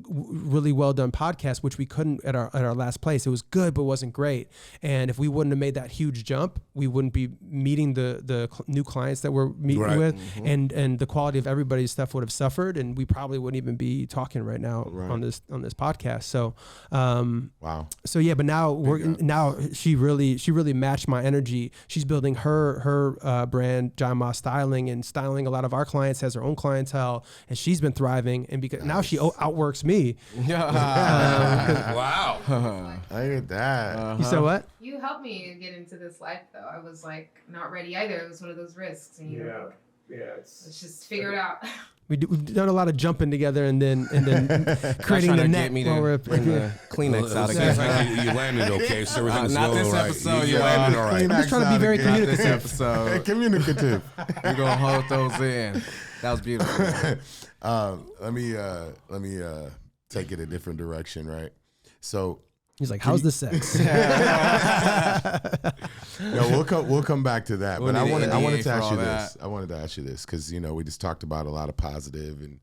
[SPEAKER 4] really well done podcast, which we couldn't at our last place. It was good, but wasn't great. And if we wouldn't have made that huge jump, we wouldn't be meeting the new clients that we're meeting with, and the quality of everybody's stuff would have suffered, and we probably wouldn't even be talking right now on this podcast. So wow. So yeah, but now she really matched my energy. She's building her brand, Jai Ma Styling, and styling a lot of our clients, has her own clientele, and she's been thriving. And because now she outworks me.
[SPEAKER 3] Wow.
[SPEAKER 2] I get that.
[SPEAKER 4] You said what?
[SPEAKER 6] You helped me get into this life, though. I was like not ready either. It was one of those risks, and let's just figure it out.
[SPEAKER 4] We've done a lot of jumping together, and then creating the net.
[SPEAKER 1] Bring the Kleenex out again.
[SPEAKER 3] Like you landed okay, so everything's
[SPEAKER 1] not
[SPEAKER 3] going
[SPEAKER 1] this
[SPEAKER 3] right.
[SPEAKER 1] episode.
[SPEAKER 3] You landed all right.
[SPEAKER 4] I'm just trying to be very communicative.
[SPEAKER 1] Episode.
[SPEAKER 2] Communicative.
[SPEAKER 1] We're gonna hold those in. That was beautiful.
[SPEAKER 2] Let me take it a different direction, right? So
[SPEAKER 4] he's like, "How's the sex?"
[SPEAKER 2] No, we'll come back to that. But I wanted to ask you this. I wanted to ask you this because we just talked about a lot of positive and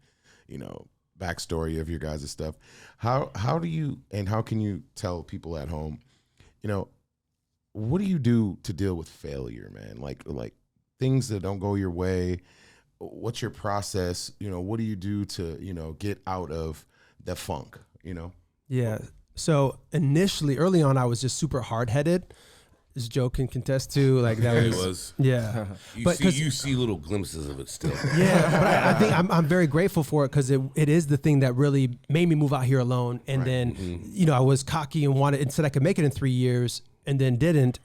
[SPEAKER 2] backstory of your guys' stuff. How do you, and how can you tell people at home, what do you do to deal with failure, man? Like things that don't go your way. What's your process? What do you do to, get out of the funk,
[SPEAKER 4] Yeah. So initially, early on, I was just super hard-headed. as Joe can contest to, like that was yeah.
[SPEAKER 3] You see little glimpses of it still.
[SPEAKER 4] Yeah, but I think I'm very grateful for it because it is the thing that really made me move out here alone. And then you know, I was cocky and said I could make it in 3 years. And then didn't,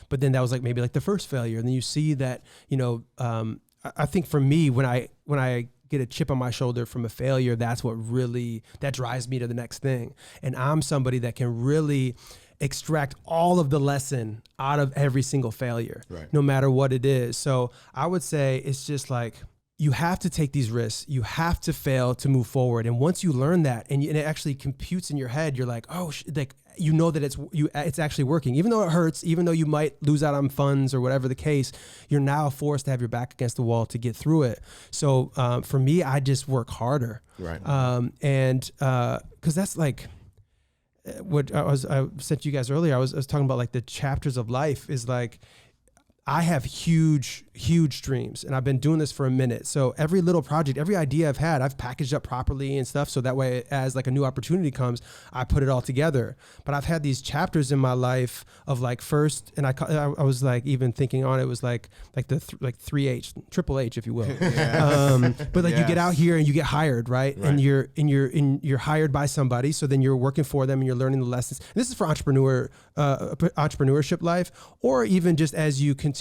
[SPEAKER 4] but then that was like maybe like the first failure. And then you see that, you know, I think for me, when I get a chip on my shoulder from a failure, that's what really, that drives me to the next thing. And I'm somebody that can really extract all of the lesson out of every single failure, no matter what it is. So I would say it's just like, you have to take these risks. You have to fail to move forward. And once you learn that and it actually computes in your head, you're like, oh, like, you know that it's actually working. Even though it hurts, even though you might lose out on funds or whatever the case, you're now forced to have your back against the wall to get through it. So for me, I just work harder. Right. And because that's like what I said to you guys earlier, I was talking about like the chapters of life is like, I have huge dreams and I've been doing this for a minute. So every little project, every idea I've had, I've packaged up properly and stuff. So that way, as like a new opportunity comes, I put it all together. But I've had these chapters in my life of like first, and I was like even thinking on it was like the 3H, Triple H, if you will. But like you get out here and you get hired, right? And you're hired by somebody. So then you're working for them and you're learning the lessons. And this is for entrepreneurship life, or even just as you continue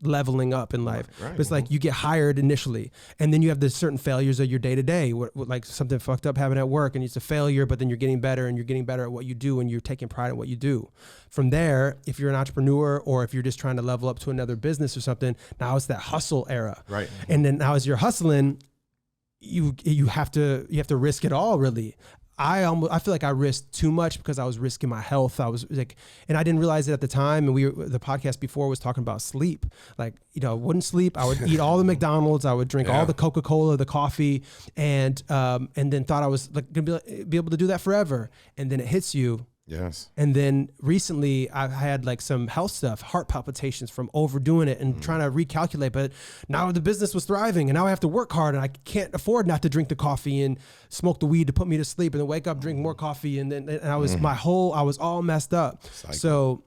[SPEAKER 4] leveling up in life. But it's like you get hired initially and then you have the certain failures of your day to day, like something fucked up happened at work and it's a failure, but then you're getting better and you're getting better at what you do and you're taking pride in what you do. From there, if you're an entrepreneur or if you're just trying to level up to another business or something, now it's that hustle era. Right. And then now as you're hustling, you have to risk it all really. I feel like I risked too much because I was risking my health. I was like, and I didn't realize it at the time. And the podcast before was talking about sleep. Like, you know, I wouldn't sleep. I would eat all the McDonald's. I would drink all the Coca-Cola, the coffee, and then thought I was like gonna be able to do that forever. And then it hits you. Yes. And then recently I had like some health stuff, heart palpitations from overdoing it and trying to recalculate. But now the business was thriving and now I have to work hard and I can't afford not to drink the coffee and smoke the weed to put me to sleep and then wake up, drink more coffee. And then I was I was all messed up. Cycle.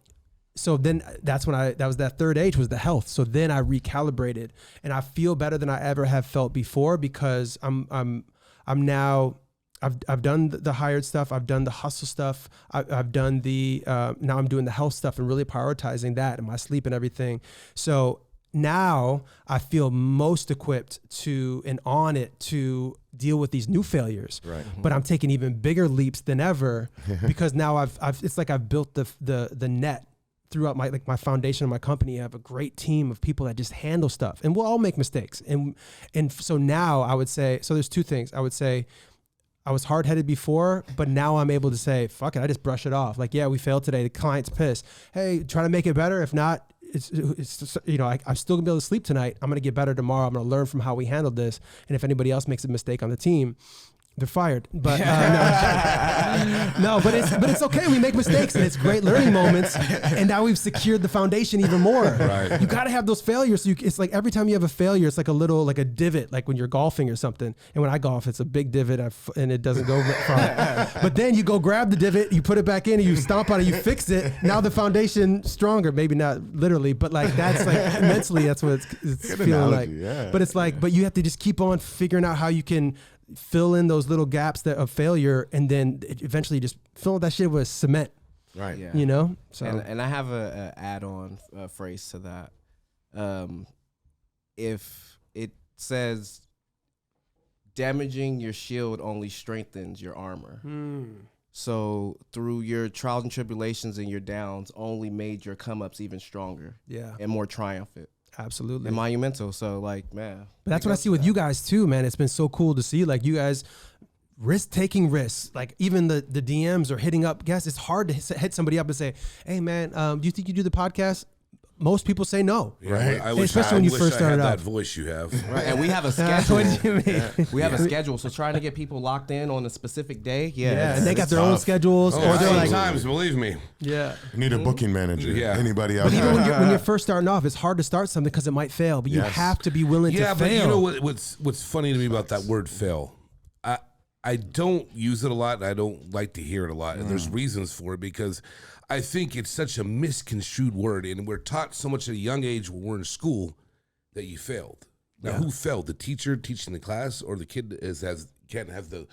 [SPEAKER 4] So then that's when that was that third H was the health. So then I recalibrated and I feel better than I ever have felt before because I'm now, I've done the hired stuff. I've done the hustle stuff. I've done the, now I'm doing the health stuff and really prioritizing that and my sleep and everything. So now I feel most equipped to deal with these new failures, but I'm taking even bigger leaps than ever because now it's like I've built the net throughout my foundation of my company. I have a great team of people that just handle stuff and we'll all make mistakes. And so now I would say, so there's two things. I would say, I was hard-headed before, but now I'm able to say, fuck it, I just brush it off. Like, yeah, we failed today. The client's pissed. Hey, try to make it better. If not, it's you know, I'm still gonna be able to sleep tonight. I'm gonna get better tomorrow. I'm gonna learn from how we handled this. And if anybody else makes a mistake on the team, they're fired. But no, but it's okay. We make mistakes and it's great learning moments. And now we've secured the foundation even more. Right. You got to have those failures. So it's like every time you have a failure, it's like a divot, like when you're golfing or something. And when I golf, it's a big divot and it doesn't go far. But then you go grab the divot, you put it back in and you stomp on it, you fix it. Now the foundation stronger, maybe not literally, but like that's like mentally, that's what it's feeling analogy, like. Yeah. But it's like, but you have to just keep on figuring out how you can fill in those little gaps of failure and then eventually just fill that shit with cement. Right. Yeah. You know? So
[SPEAKER 1] and I have a add-on phrase to that. If it says damaging your shield only strengthens your armor. So through your trials and tribulations and your downs only made your come-ups even stronger. Yeah. And more triumphant.
[SPEAKER 4] Absolutely.
[SPEAKER 1] And monumental. So like, man.
[SPEAKER 4] But that's what I see with you guys too, man. It's been so cool to see like you guys taking risks. Like even the DMs or hitting up guests. It's hard to hit somebody up and say, hey man, do you think you do the podcast? Most people say no.
[SPEAKER 3] Right.
[SPEAKER 4] Especially when you first started out.
[SPEAKER 3] That voice you have.
[SPEAKER 1] Right. And we have a schedule.
[SPEAKER 4] What do you mean?
[SPEAKER 1] Yeah. We have a schedule. So trying to get people locked in on a specific day. Yeah.
[SPEAKER 4] And they got their own schedules.
[SPEAKER 3] Or they're like, sometimes, believe me.
[SPEAKER 4] Yeah.
[SPEAKER 2] You need a booking manager. Yeah. Anybody else?
[SPEAKER 4] But even when you're first starting off, it's hard to start something because it might fail. But you have to be willing to fail. Yeah, but
[SPEAKER 3] you know what's funny to me about that word fail? I don't use it a lot. And I don't like to hear it a lot. And there's reasons for it because I think it's such a misconstrued word, and we're taught so much at a young age when we're in school that you failed. Now, who failed? The teacher teaching the class, or the kid can't have the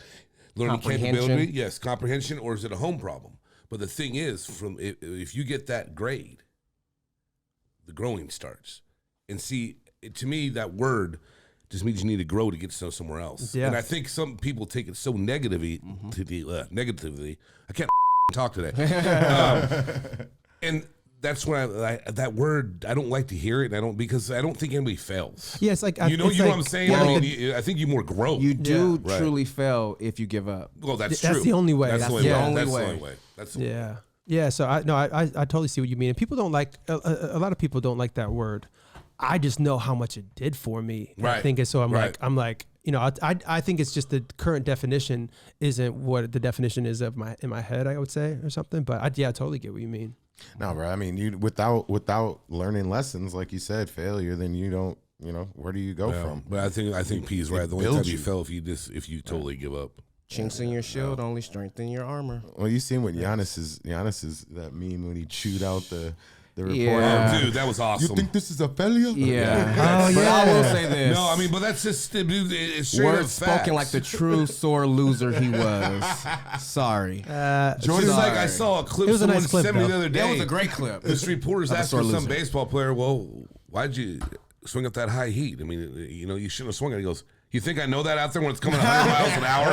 [SPEAKER 3] learning capability? Yes, comprehension, or is it a home problem? But the thing is, if you get that grade, the growing starts. And see, to me, that word just means you need to grow to get to know somewhere else. Yeah. And I think some people take it so negatively. Negatively. I can't talk today. And that's when that word, I don't like to hear it. And because I don't think anybody fails.
[SPEAKER 4] Yeah, it's like
[SPEAKER 3] you know what I'm saying. Yeah, I mean, I think you more grow.
[SPEAKER 1] You do truly fail if you give up.
[SPEAKER 3] Well, that's true.
[SPEAKER 4] That's the only way.
[SPEAKER 3] That's the only way. That's the only way.
[SPEAKER 4] Yeah. So I totally see what you mean. And people don't like a lot of people don't like that word. I just know how much it did for me.
[SPEAKER 3] Right.
[SPEAKER 4] I think it's so I'm like, you know, I think it's just the current definition isn't what the definition is of in my head, I would say, or something. But I totally get what you mean.
[SPEAKER 2] No, bro. I mean, you without learning lessons, like you said, failure, then you don't, you know, where do you go from?
[SPEAKER 3] But I think P is right. The only time you fail if you totally give up.
[SPEAKER 1] Chinks in your shield only strengthen your armor.
[SPEAKER 2] Well, you seen what Giannis is that meme when he chewed out the report.
[SPEAKER 3] Yeah. Oh, dude, that was awesome.
[SPEAKER 2] You think this is a failure?
[SPEAKER 1] Yeah. But I will say this.
[SPEAKER 3] No, I mean, but that's just it's straight
[SPEAKER 1] words spoken like the true sore loser he was. Sorry.
[SPEAKER 3] Jordan's like, I saw a clip someone sent me the other day.
[SPEAKER 1] That was a great clip.
[SPEAKER 3] This reporter's asking some baseball player, well, why'd you swing up that high heat? I mean, you know, you shouldn't have swung it. He goes, you think I know that out there when it's coming 100 miles an hour?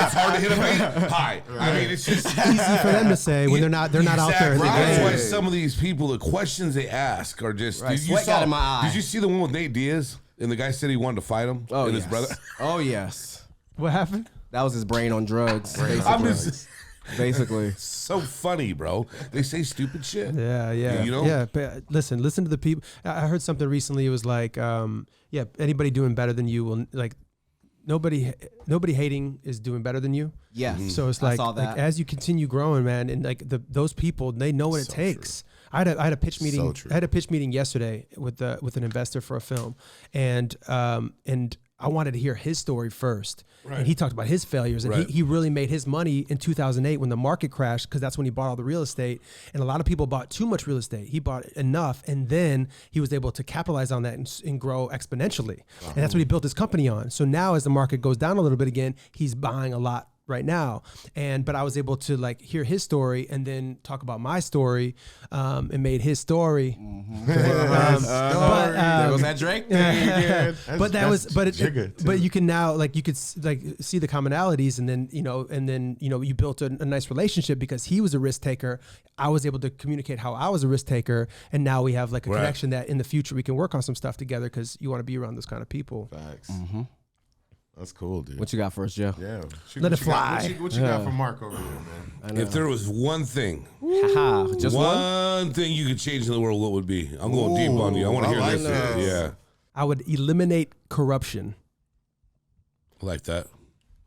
[SPEAKER 3] It's hard to hit a bait high. Right. I mean, it's just
[SPEAKER 4] easy for them to say when they're not out there in the game.
[SPEAKER 3] That's why some of these people, the questions they ask are just.
[SPEAKER 1] Right. Sweat got in my eye.
[SPEAKER 3] Did you see the one with Nate Diaz? And the guy said he wanted to fight him and his brother.
[SPEAKER 1] Oh yes.
[SPEAKER 4] What happened?
[SPEAKER 1] That was his brain on drugs. Basically.
[SPEAKER 3] So funny, bro. They say stupid shit.
[SPEAKER 4] Yeah.
[SPEAKER 3] You know?
[SPEAKER 4] Yeah, but listen to the people. I heard something recently. It was like, anybody doing better than you will like. Nobody hating is doing better than you. Yeah. So it's like as you continue growing, man, and like those people, they know what it takes. True. I had a pitch meeting. I had a pitch meeting yesterday with an investor for a film, and I wanted to hear his story first. Right. And he talked about his failures, and he really made his money in 2008 when the market crashed, because that's when he bought all the real estate. And a lot of people bought too much real estate. He bought enough, and then he was able to capitalize on that and grow exponentially. And that's what he built his company on. So now as the market goes down a little bit again, he's buying a lot right now. But I was able to like hear his story and then talk about my story, and made his story.
[SPEAKER 1] There goes that Drake thing.
[SPEAKER 4] But you can now you could see the commonalities, and then you built a nice relationship because he was a risk taker. I was able to communicate how I was a risk taker, and now we have like a connection that in the future we can work on some stuff together, because you want to be around those kind of people.
[SPEAKER 2] Facts. That's cool, dude.
[SPEAKER 1] What you got for us, Joe?
[SPEAKER 2] Yeah.
[SPEAKER 4] Let it fly.
[SPEAKER 2] What you got for Mark over here, man?
[SPEAKER 3] If there was one thing,
[SPEAKER 1] just
[SPEAKER 3] one thing you could change in the world, what would be? I'm going deep on you. I want to hear this. Yeah.
[SPEAKER 4] I would eliminate corruption.
[SPEAKER 3] I like that.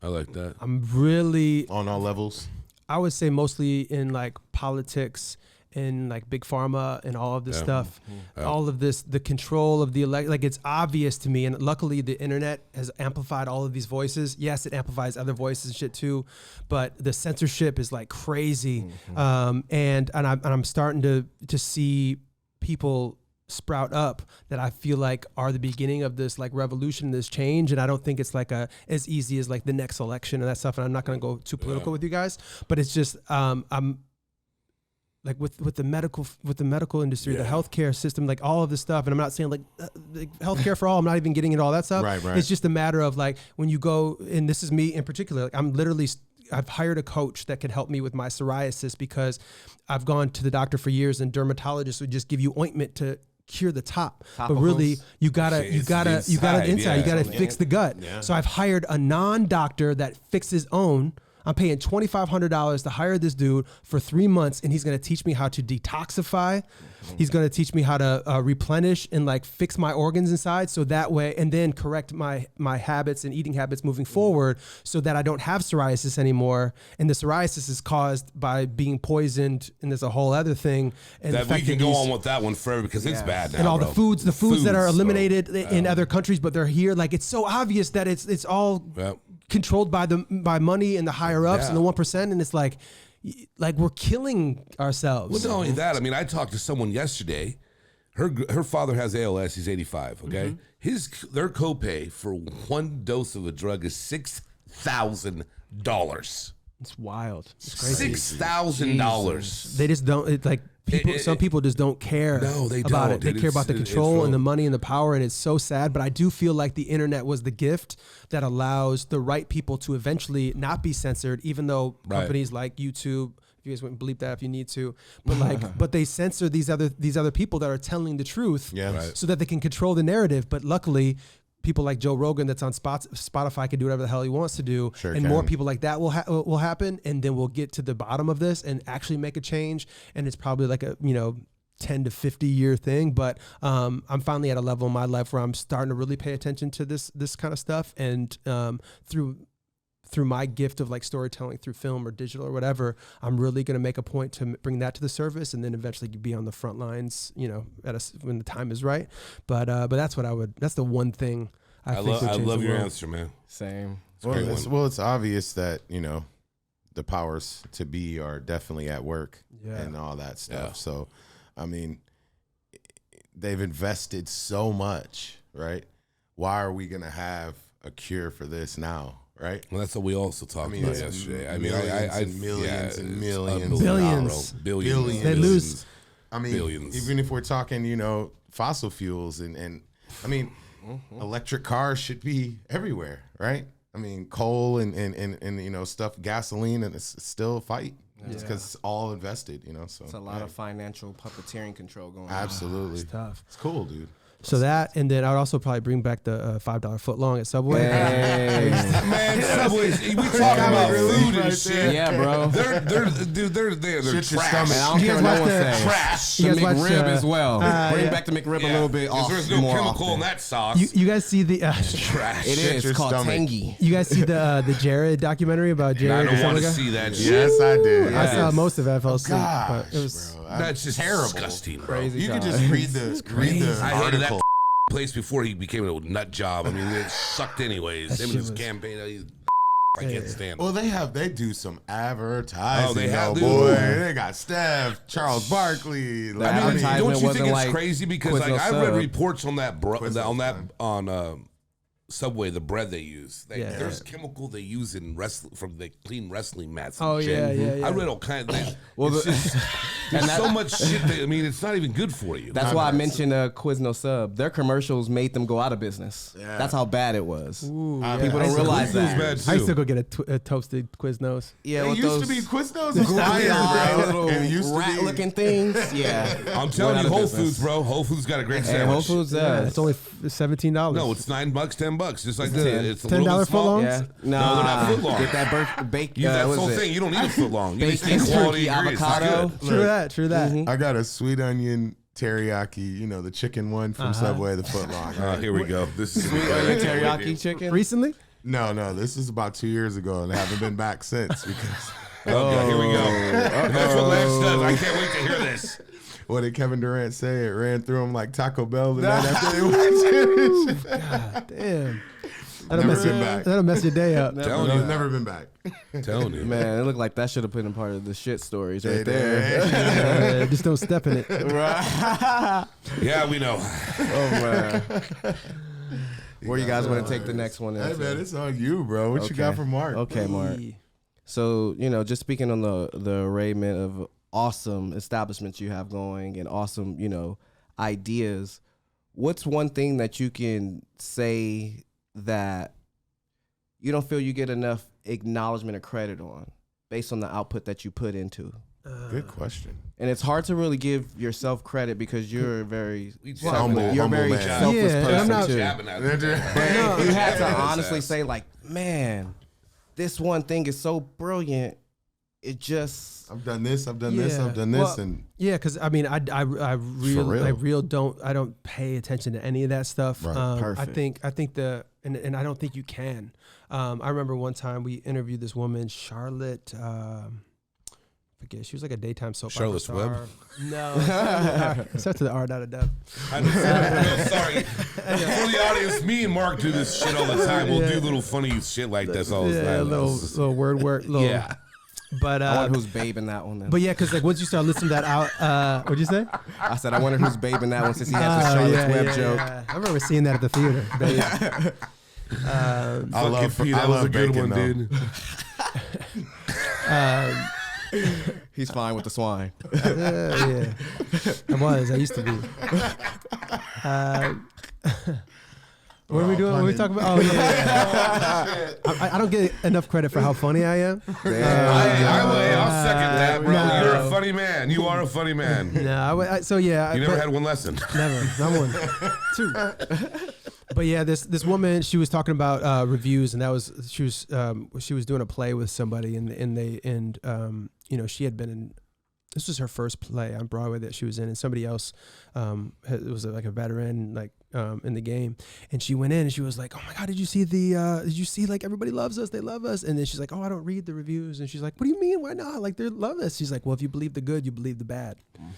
[SPEAKER 4] I'm really
[SPEAKER 2] on all levels.
[SPEAKER 4] I would say mostly in like politics and like big pharma and all of this stuff, all of this, the control of the like it's obvious to me. And luckily the internet has amplified all of these voices. Yes, it amplifies other voices and shit too, but the censorship is like crazy. And I'm starting to see people sprout up that I feel like are the beginning of this like revolution, this change. And I don't think it's like as easy as like the next election and that stuff. And I'm not going to go too political with you guys, but it's just, I'm like with the medical industry, the healthcare system, like all of this stuff. And I'm not saying like healthcare for all, I'm not even getting into all that stuff.
[SPEAKER 2] Right.
[SPEAKER 4] It's just a matter of like, when you go, and this is me in particular, like I've hired a coach that could help me with my psoriasis, because I've gone to the doctor for years, and dermatologists would just give you ointment to cure the top. But really you gotta inside. You gotta fix the gut. Yeah. So I've hired a non-doctor that fixes own. I'm paying $2,500 to hire this dude for 3 months, and he's going to teach me how to detoxify. He's going to teach me how to replenish and like fix my organs inside, so that way, and then correct my habits and eating habits moving forward, so that I don't have psoriasis anymore. And the psoriasis is caused by being poisoned, and there's a whole other thing. And
[SPEAKER 3] that we can go on with that one forever, because it's bad now.
[SPEAKER 4] And all the foods that are eliminated in other countries, but they're here. Like, it's so obvious that it's all controlled by money and the higher ups and the 1%. And it's like, like we're killing ourselves.
[SPEAKER 3] Well, not only that, I mean, I talked to someone yesterday. Her father has ALS. He's 85. Okay, their copay for one dose of a drug is $6,000.
[SPEAKER 4] It's wild. It's crazy.
[SPEAKER 3] $6,000.
[SPEAKER 4] They just don't some people just don't care.
[SPEAKER 3] No, they
[SPEAKER 4] about
[SPEAKER 3] don't.
[SPEAKER 4] They care about the control and the money and the power, and it's so sad. But I do feel like the internet was the gift that allows the right people to eventually not be censored, even though companies like YouTube. You guys wouldn't bleep that if you need to, but but they censor these other people that are telling the truth, so that they can control the narrative. But luckily, people like Joe Rogan that's on Spotify can do whatever the hell he wants to do, more people like that will happen, and then we'll get to the bottom of this and actually make a change. And it's probably like a 10 to 50 year thing, but I'm finally at a level in my life where I'm starting to really pay attention to this kind of stuff, and through my gift of like storytelling through film or digital or whatever, I'm really going to make a point to bring that to the surface, and then eventually be on the front lines, when the time is right. But that's that's the one thing I think.
[SPEAKER 3] I love your answer, man.
[SPEAKER 1] Same.
[SPEAKER 2] It's obvious that, the powers to be are definitely at work and all that stuff. Yeah. So, I mean, they've invested so much, right? Why are we going to have a cure for this now? Right.
[SPEAKER 3] Well, that's what we also talked about yesterday. I mean,
[SPEAKER 2] millions and millions,
[SPEAKER 4] billions. They lose.
[SPEAKER 2] I mean, billions. Even if we're talking, fossil fuels and I mean, electric cars should be everywhere, right? I mean, coal and stuff, gasoline, and it's still a fight. It's because it's all invested, So
[SPEAKER 1] it's a lot of financial puppeteering control going on.
[SPEAKER 2] Absolutely,
[SPEAKER 4] it's tough.
[SPEAKER 2] It's cool, dude.
[SPEAKER 4] So that, and then I'd also probably bring back the $5 footlong at Subway.
[SPEAKER 3] Man, Subway's, we talking about food and shit.
[SPEAKER 1] Yeah, bro.
[SPEAKER 3] They're trash.
[SPEAKER 1] I don't care what no one says.
[SPEAKER 3] Trash.
[SPEAKER 1] The McRib as well. Bring back the McRib a little bit off.
[SPEAKER 3] There's no chemical in that sauce.
[SPEAKER 4] You guys see the
[SPEAKER 3] trash.
[SPEAKER 1] It is. It's called tangy.
[SPEAKER 4] You guys see the Jared documentary about Jared?
[SPEAKER 3] I don't want to see that shit.
[SPEAKER 2] Yes, I did.
[SPEAKER 4] I saw most of it. I fell asleep.
[SPEAKER 2] Gosh,
[SPEAKER 4] but it was
[SPEAKER 3] that's just
[SPEAKER 2] terrible.
[SPEAKER 3] Disgusting, bro.
[SPEAKER 1] Crazy.
[SPEAKER 2] You could just read the
[SPEAKER 3] I hated
[SPEAKER 2] article.
[SPEAKER 3] that place before he became a nut job. I mean, it sucked anyways. Him and his campaign. I can't stand
[SPEAKER 2] Well, they do some advertising.
[SPEAKER 3] Oh, they have,
[SPEAKER 2] boy. They got Steph, Charles Barkley.
[SPEAKER 1] The advertisement
[SPEAKER 3] don't you
[SPEAKER 1] wasn't
[SPEAKER 3] think it's
[SPEAKER 1] like
[SPEAKER 3] crazy because
[SPEAKER 1] Quiznos
[SPEAKER 3] I read
[SPEAKER 1] sub.
[SPEAKER 3] reports on that on Subway, the bread they use. There's chemical they use in from the clean wrestling mats.
[SPEAKER 4] Oh yeah.
[SPEAKER 3] I read all kinds of
[SPEAKER 1] Well,
[SPEAKER 3] there's so much shit that, I mean, it's not even good for you.
[SPEAKER 1] That's why I mentioned Quiznos sub. Their commercials made them go out of business. Yeah. That's how bad it was.
[SPEAKER 4] Ooh,
[SPEAKER 1] people don't realize that.
[SPEAKER 3] Bad
[SPEAKER 4] I used to go get a toasted Quiznos.
[SPEAKER 2] Yeah, it used to be Quiznos.
[SPEAKER 1] Little rat-looking things. Yeah.
[SPEAKER 3] I'm telling you, Whole Foods, bro. Whole Foods got a great sandwich.
[SPEAKER 1] Whole Foods,
[SPEAKER 4] it's only $17.
[SPEAKER 3] No, it's $9, $10, just like that. It's a
[SPEAKER 4] $10
[SPEAKER 3] little bit small.
[SPEAKER 4] footlongs?
[SPEAKER 1] Yeah.
[SPEAKER 3] No, they're not footlong.
[SPEAKER 1] Get that bake.
[SPEAKER 3] That's the whole thing. You don't need a footlong. You just need
[SPEAKER 1] Bacon,
[SPEAKER 3] quality
[SPEAKER 1] turkey,
[SPEAKER 3] ingredients.
[SPEAKER 1] avocado.
[SPEAKER 4] True that.
[SPEAKER 1] Mm-hmm.
[SPEAKER 2] I got a sweet onion teriyaki, the chicken one from Subway, the footlong.
[SPEAKER 3] Here we go. This is
[SPEAKER 1] Sweet onion teriyaki chicken.
[SPEAKER 4] Recently?
[SPEAKER 2] No, this is about 2 years ago, and I haven't been back since because.
[SPEAKER 3] Okay, here we go. That's what Lance does. I can't wait to hear this.
[SPEAKER 2] What did Kevin Durant say? It ran through him like Taco Bell the night after they won.
[SPEAKER 4] God damn.
[SPEAKER 2] That'll
[SPEAKER 4] mess your day up.
[SPEAKER 2] Never been back.
[SPEAKER 3] Telling you.
[SPEAKER 1] Man, it looked like that should have been a part of the shit stories right there.
[SPEAKER 4] Just don't step in it.
[SPEAKER 1] Right.
[SPEAKER 3] Yeah, we know.
[SPEAKER 1] Oh, man. Where you guys want to take the next one?
[SPEAKER 2] Hey, man, it's on you, bro. What you got for Mark?
[SPEAKER 1] Okay, Mark. So, just speaking on the arrayment of awesome establishments you have going and awesome, ideas, what's one thing that you can say that you don't feel you get enough acknowledgement or credit on based on the output that you put into?
[SPEAKER 2] Good question.
[SPEAKER 1] And it's hard to really give yourself credit because you're a very
[SPEAKER 2] humble
[SPEAKER 1] selfless person too.
[SPEAKER 3] But
[SPEAKER 1] you have to honestly say, like, man, this one thing is so brilliant. It just
[SPEAKER 2] I've done this, and
[SPEAKER 4] because I mean, I don't pay attention to any of that stuff.
[SPEAKER 2] Right.
[SPEAKER 1] Perfect.
[SPEAKER 4] I think and I don't think you can. I remember one time we interviewed this woman, Charlotte. Forget, she was like a daytime soap opera star.
[SPEAKER 3] Webb?
[SPEAKER 4] No, it starts with the R, not a dub.
[SPEAKER 3] Sorry. For the audience, me and Mark do this shit all the time. We'll do little funny shit like this all the time.
[SPEAKER 4] Little word work. Yeah. But
[SPEAKER 1] I wonder who's babing that one then.
[SPEAKER 4] But yeah, because like once you start listening to that out, what'd you say?
[SPEAKER 1] I said I wonder who's babing that one since he has the Charlotte's Web joke.
[SPEAKER 4] Yeah. I remember seeing that at the theater.
[SPEAKER 3] That was a good one, dude.
[SPEAKER 1] He's fine with the swine.
[SPEAKER 4] Yeah, I used to be. What are we doing? What are we talking about? Oh, yeah. I don't get enough credit for how funny I am.
[SPEAKER 3] I'll second that, bro. No. You're a funny man. You are a funny man.
[SPEAKER 4] No, so yeah.
[SPEAKER 3] You never had one lesson.
[SPEAKER 4] Never. Not one. Two. But yeah, this woman, she was talking about reviews, and that was she was doing a play with somebody, and you know, she had been in. This was her first play on Broadway that she was in, and somebody else was like a veteran, like in the game, and she went in and she was like, "Oh my God, did you see like everybody loves us, they love us?" And then she's like, "Oh, I don't read the reviews," and she's like, "What do you mean? Why not? Like they love us." She's like, "Well, if you believe the good, you believe the bad." Mm-hmm.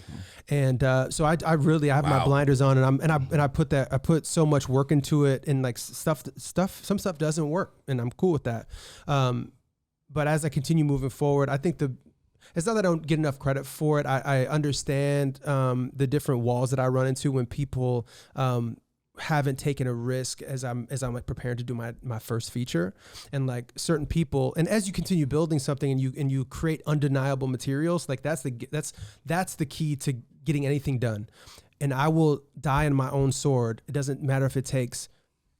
[SPEAKER 4] And so I really have my blinders on, and I put so much work into it, and like some stuff doesn't work, and I'm cool with that. But as I continue moving forward, I think it's not that I don't get enough credit for it. I understand the different walls that I run into when people haven't taken a risk as I'm like preparing to do my first feature, and like certain people. And as you continue building something and you create undeniable materials, like that's the key to getting anything done. And I will die on my own sword. It doesn't matter if it takes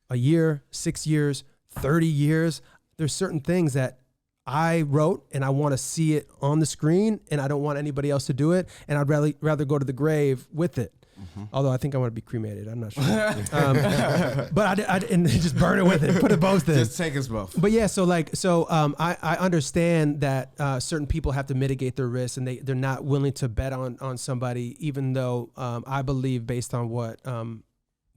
[SPEAKER 4] a year, 6 years, 30 years. There's certain things that I wrote and I want to see it on the screen, and I don't want anybody else to do it. And I'd rather go to the grave with it. Mm-hmm. Although I think I want to be cremated. I'm not sure. But I and just burn it with it. Put it both in.
[SPEAKER 1] Just take us both.
[SPEAKER 4] But yeah, I understand that certain people have to mitigate their risks, and they're not willing to bet on somebody, even though I believe based on what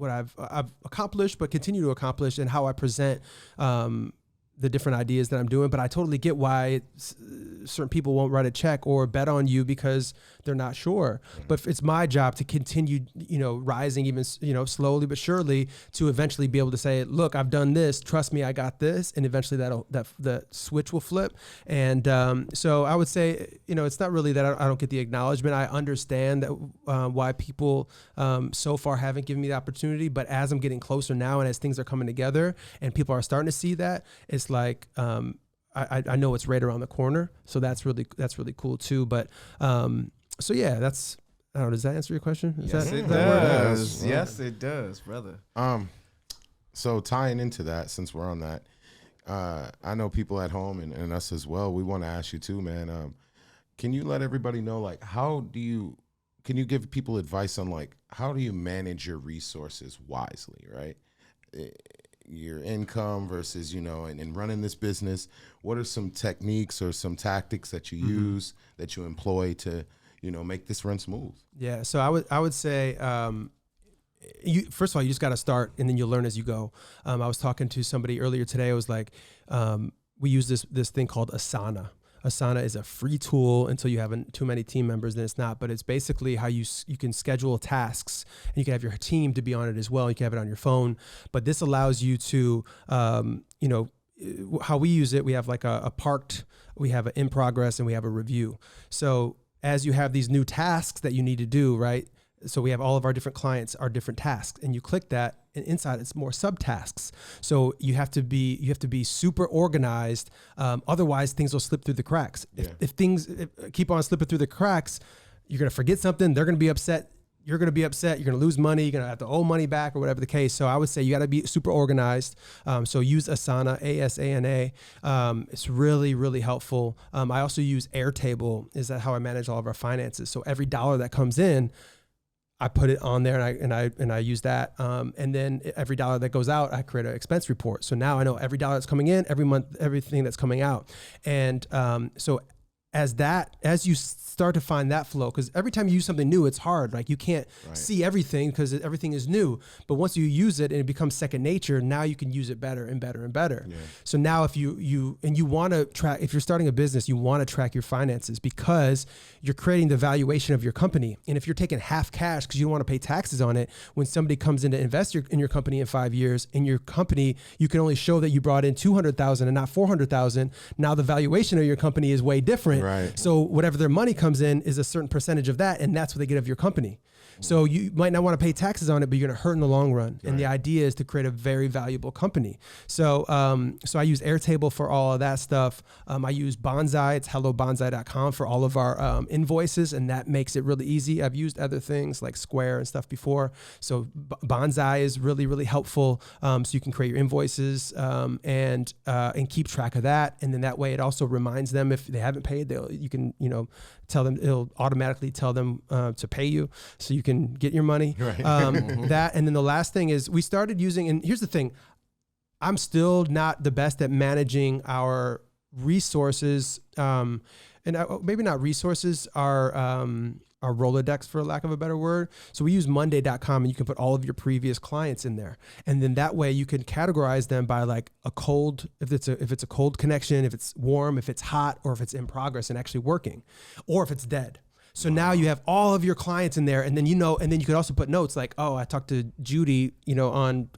[SPEAKER 4] I've accomplished, but continue to accomplish, and how I present the different ideas that I'm doing. But I totally get why certain people won't write a check or bet on you because they're not sure. But it's my job to continue, rising even, slowly but surely, to eventually be able to say, look, I've done this, trust me, I got this. And eventually the switch will flip. And so I would say, it's not really that I don't get the acknowledgement. I understand that why people so far haven't given me the opportunity. But as I'm getting closer now, and as things are coming together and people are starting to see that, it's like, I know it's right around the corner. So that's really cool too. But so yeah, I don't know. Does that answer your question?
[SPEAKER 1] It does. Yes, it does, brother.
[SPEAKER 2] So tying into that, since we're on that, I know people at home and us as well, we want to ask you too, man. Can you let everybody know, like, can you give people advice on, like, how do you manage your resources wisely, right? Your income versus, and running this business. What are some techniques or some tactics that you use, that you employ to, make this run smooth? Yeah.
[SPEAKER 4] So I would say, first of all, you just got to start, and then you'll learn as you go. I was talking to somebody earlier today. I was like, we use this thing called Asana. Asana is a free tool until you have too many team members, then it's not. But it's basically how you can schedule tasks, and you can have your team to be on it as well. You can have it on your phone. But this allows you to, how we use it, we have like a parked, we have an in progress, and we have a review. So as you have these new tasks that you need to do, right? So we have all of our different clients, our different tasks, and you click that, and inside it's more subtasks. So you have to be super organized. Otherwise, things will slip through the cracks. Yeah. If things keep on slipping through the cracks, you're gonna forget something. They're gonna be upset. You're gonna be upset. You're gonna lose money. You're gonna have to owe money back, or whatever the case. So I would say you got to be super organized. So use Asana, ASANA. It's really, really helpful. I also use Airtable. Is that how I manage all of our finances? So every dollar that comes in, I put it on there, and I use that. And then every dollar that goes out, I create an expense report. So now I know every dollar that's coming in, every month, everything that's coming out. And so as you start to find that flow, because every time you use something new, it's hard. Like you can't see everything because everything is new. But once you use it and it becomes second nature, now you can use it better and better and better. Yeah. So now if you want to track, if you're starting a business, you want to track your finances because you're creating the valuation of your company. And if you're taking half cash because you don't want to pay taxes on it, when somebody comes in to invest in your company in 5 years, in your company, you can only show that you brought in 200,000 and not 400,000. Now the valuation of your company is way different. Right. So whatever their money comes in is a certain percentage of that, and that's what they get of your company. So you might not want to pay taxes on it, but you're going to hurt in the long run. Right. And the idea is to create a very valuable company. So so I use Airtable for all of that stuff. I use Bonsai. It's hellobonsai.com for all of our invoices, and that makes it really easy. I've used other things like Square and stuff before. So Bonsai is really, really helpful. So you can create your invoices and keep track of that. And then that way it also reminds them if they haven't paid, you can tell them, it'll automatically tell them to pay you so you can get your money. Right. That, and then the last thing is we started using, and here's the thing, I'm still not the best at managing our resources, and maybe not resources, our Rolodex, for lack of a better word. So we use Monday.com, and you can put all of your previous clients in there. And then that way you can categorize them by like a cold, if it's a cold connection, if it's warm, if it's hot, or if it's in progress and actually working, or if it's dead. So now you have all of your clients in there, and then and then you could also put notes like, oh, I talked to Judy, in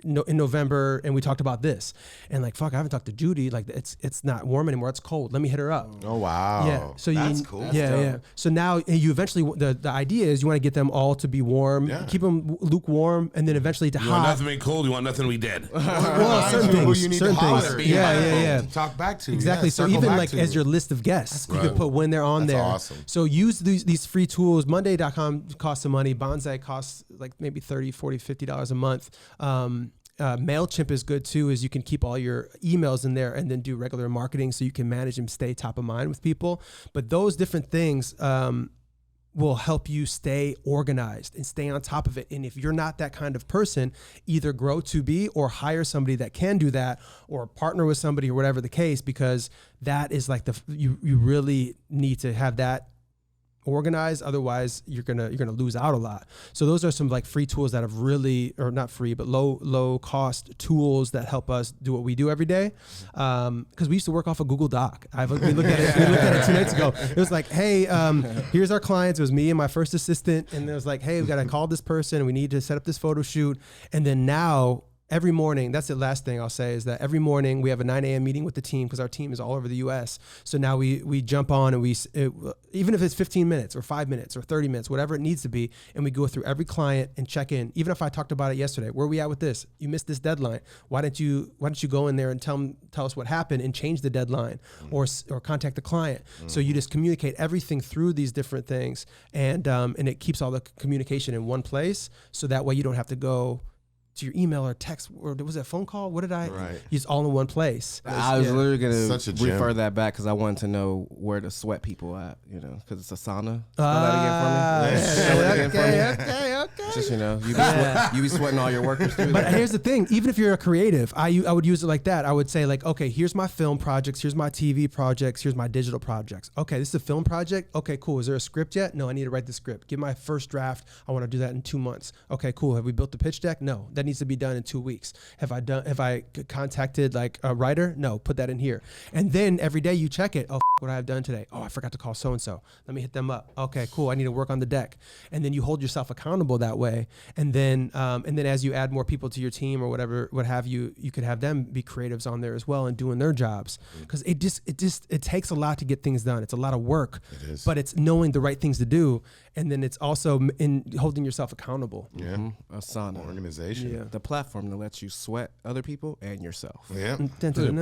[SPEAKER 4] November, and we talked about this, and like, fuck, I haven't talked to Judy. Like, it's not warm anymore; it's cold. Let me hit her up.
[SPEAKER 2] Oh wow,
[SPEAKER 4] yeah. So
[SPEAKER 2] that's cool.
[SPEAKER 4] Yeah. So now you eventually the idea is you want to get them all to be warm, keep them lukewarm, and then eventually to hot.
[SPEAKER 3] You want nothing to be cold. You want nothing to be dead.
[SPEAKER 4] Well, certain things.
[SPEAKER 2] You need
[SPEAKER 4] certain things.
[SPEAKER 2] Yeah. To talk back to
[SPEAKER 4] exactly. So even like as your list of guests, you could put when they're on there.
[SPEAKER 2] Awesome.
[SPEAKER 4] So use these free tools. Monday.com costs some money. Bonsai costs like maybe $30, $40, $50 a month. MailChimp is good too, is you can keep all your emails in there and then do regular marketing so you can manage and stay top of mind with people. But those different things will help you stay organized and stay on top of it. And if you're not that kind of person, either grow to be or hire somebody that can do that, or partner with somebody, or whatever the case, because that is like you really need to have that organized. Otherwise you're gonna lose out a lot. So those are some like free tools that have really, or not free, but low cost tools that help us do what we do every day. Because we used to work off a Google Doc. We looked at it 2 nights ago. It was like, hey, here's our clients. It was me and my first assistant, and it was like, hey, we got to call this person, and we need to set up this photo shoot. And then now, every morning, that's the last thing I'll say, is that every morning we have a 9 a.m. meeting with the team, because our team is all over the U.S. So now we jump on, and even if it's 15 minutes or 5 minutes or 30 minutes, whatever it needs to be, and we go through every client and check in. Even if I talked about it yesterday, where are we at with this? You missed this deadline. Why don't you go in there and tell us what happened and change the deadline, or contact the client? So you just communicate everything through these different things, and it keeps all the communication in one place. So that way you don't have to go to your email or text, or was it a phone call? What did I use all in one place?
[SPEAKER 1] I was literally going to refer that back because I wanted to know where to sweat people at, because it's a sauna. Spell that again for me. Okay. Just, you be sweating all your workers too.
[SPEAKER 4] But here's the thing, even if you're a creative, I would use it like that. I would say like, okay, here's my film projects, here's my TV projects, here's my digital projects. Okay, this is a film project. Okay, cool. Is there a script yet? No, I need to write the script. Give my first draft. I want to do that in 2 months. Okay, cool. Have we built the pitch deck? No, that needs to be done in 2 weeks. Have I contacted like a writer? No, put that in here. And then every day you check it. Oh, what I have done today. Oh, I forgot to call so-and-so. Let me hit them up. Okay, cool. I need to work on the deck. And then you hold yourself accountable that way. And then as you add more people to your team or whatever, what have you, you could have them be creatives on there as well and doing their jobs. Because it takes a lot to get things done. It's a lot of work, but it's knowing the right things to do. And then it's also in holding yourself accountable.
[SPEAKER 2] Yeah.
[SPEAKER 1] A sauna.
[SPEAKER 2] Organization.
[SPEAKER 1] Yeah. The platform that lets you sweat other people and yourself.
[SPEAKER 2] Yeah.
[SPEAKER 3] Get it done.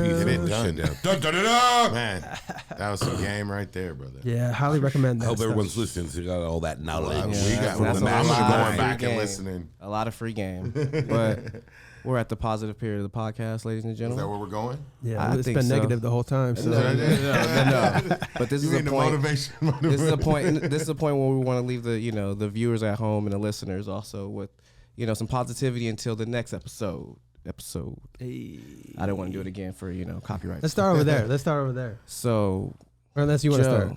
[SPEAKER 2] Man, that was some game right there, brother.
[SPEAKER 4] Yeah, highly recommend that.
[SPEAKER 3] I hope everyone's listening to got all that knowledge.
[SPEAKER 2] I'm going back and listening.
[SPEAKER 1] A lot of free game. But we're at the positive period of the podcast, ladies and gentlemen.
[SPEAKER 2] Is that where we're going?
[SPEAKER 4] Yeah, it's been negative the whole time. So.
[SPEAKER 1] No. But this is a point. This is a point. This is a point where we want to leave the viewers at home and the listeners also with some positivity until the next episode.
[SPEAKER 4] Hey.
[SPEAKER 1] I don't want to do it again for copyright.
[SPEAKER 4] Let's start over there. So Or unless you want to start.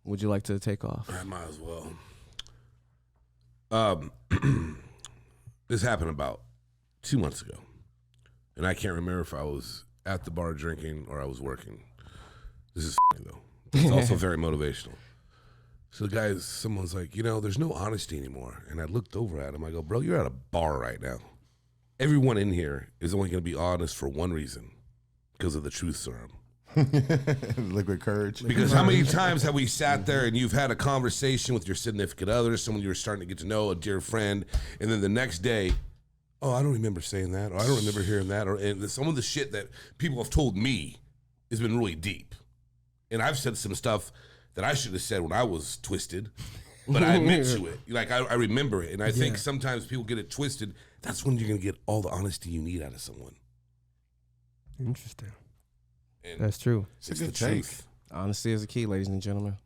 [SPEAKER 1] Would you like to take off?
[SPEAKER 3] I might as well. This happened about 2 months ago, and I can't remember if I was at the bar drinking or I was working. This is though. It's also very motivational. So someone's like, there's no honesty anymore. And I looked over at him. I go, bro, you're at a bar right now. Everyone in here is only going to be honest for one reason, because of the truth serum.
[SPEAKER 2] Liquid courage.
[SPEAKER 3] Because how many times have we sat there and you've had a conversation with your significant other, someone you were starting to get to know, a dear friend, and then the next day, oh, I don't remember saying that, or I don't remember hearing that, and some of the shit that people have told me has been really deep. And I've said some stuff that I should have said when I was twisted, but I admit to it. Like, I remember it. And I think sometimes people get it twisted. That's when you're going to get all the honesty you need out of someone.
[SPEAKER 4] Interesting.
[SPEAKER 3] And
[SPEAKER 4] that's true.
[SPEAKER 2] It's the truth.
[SPEAKER 1] Honesty is the key, ladies and gentlemen.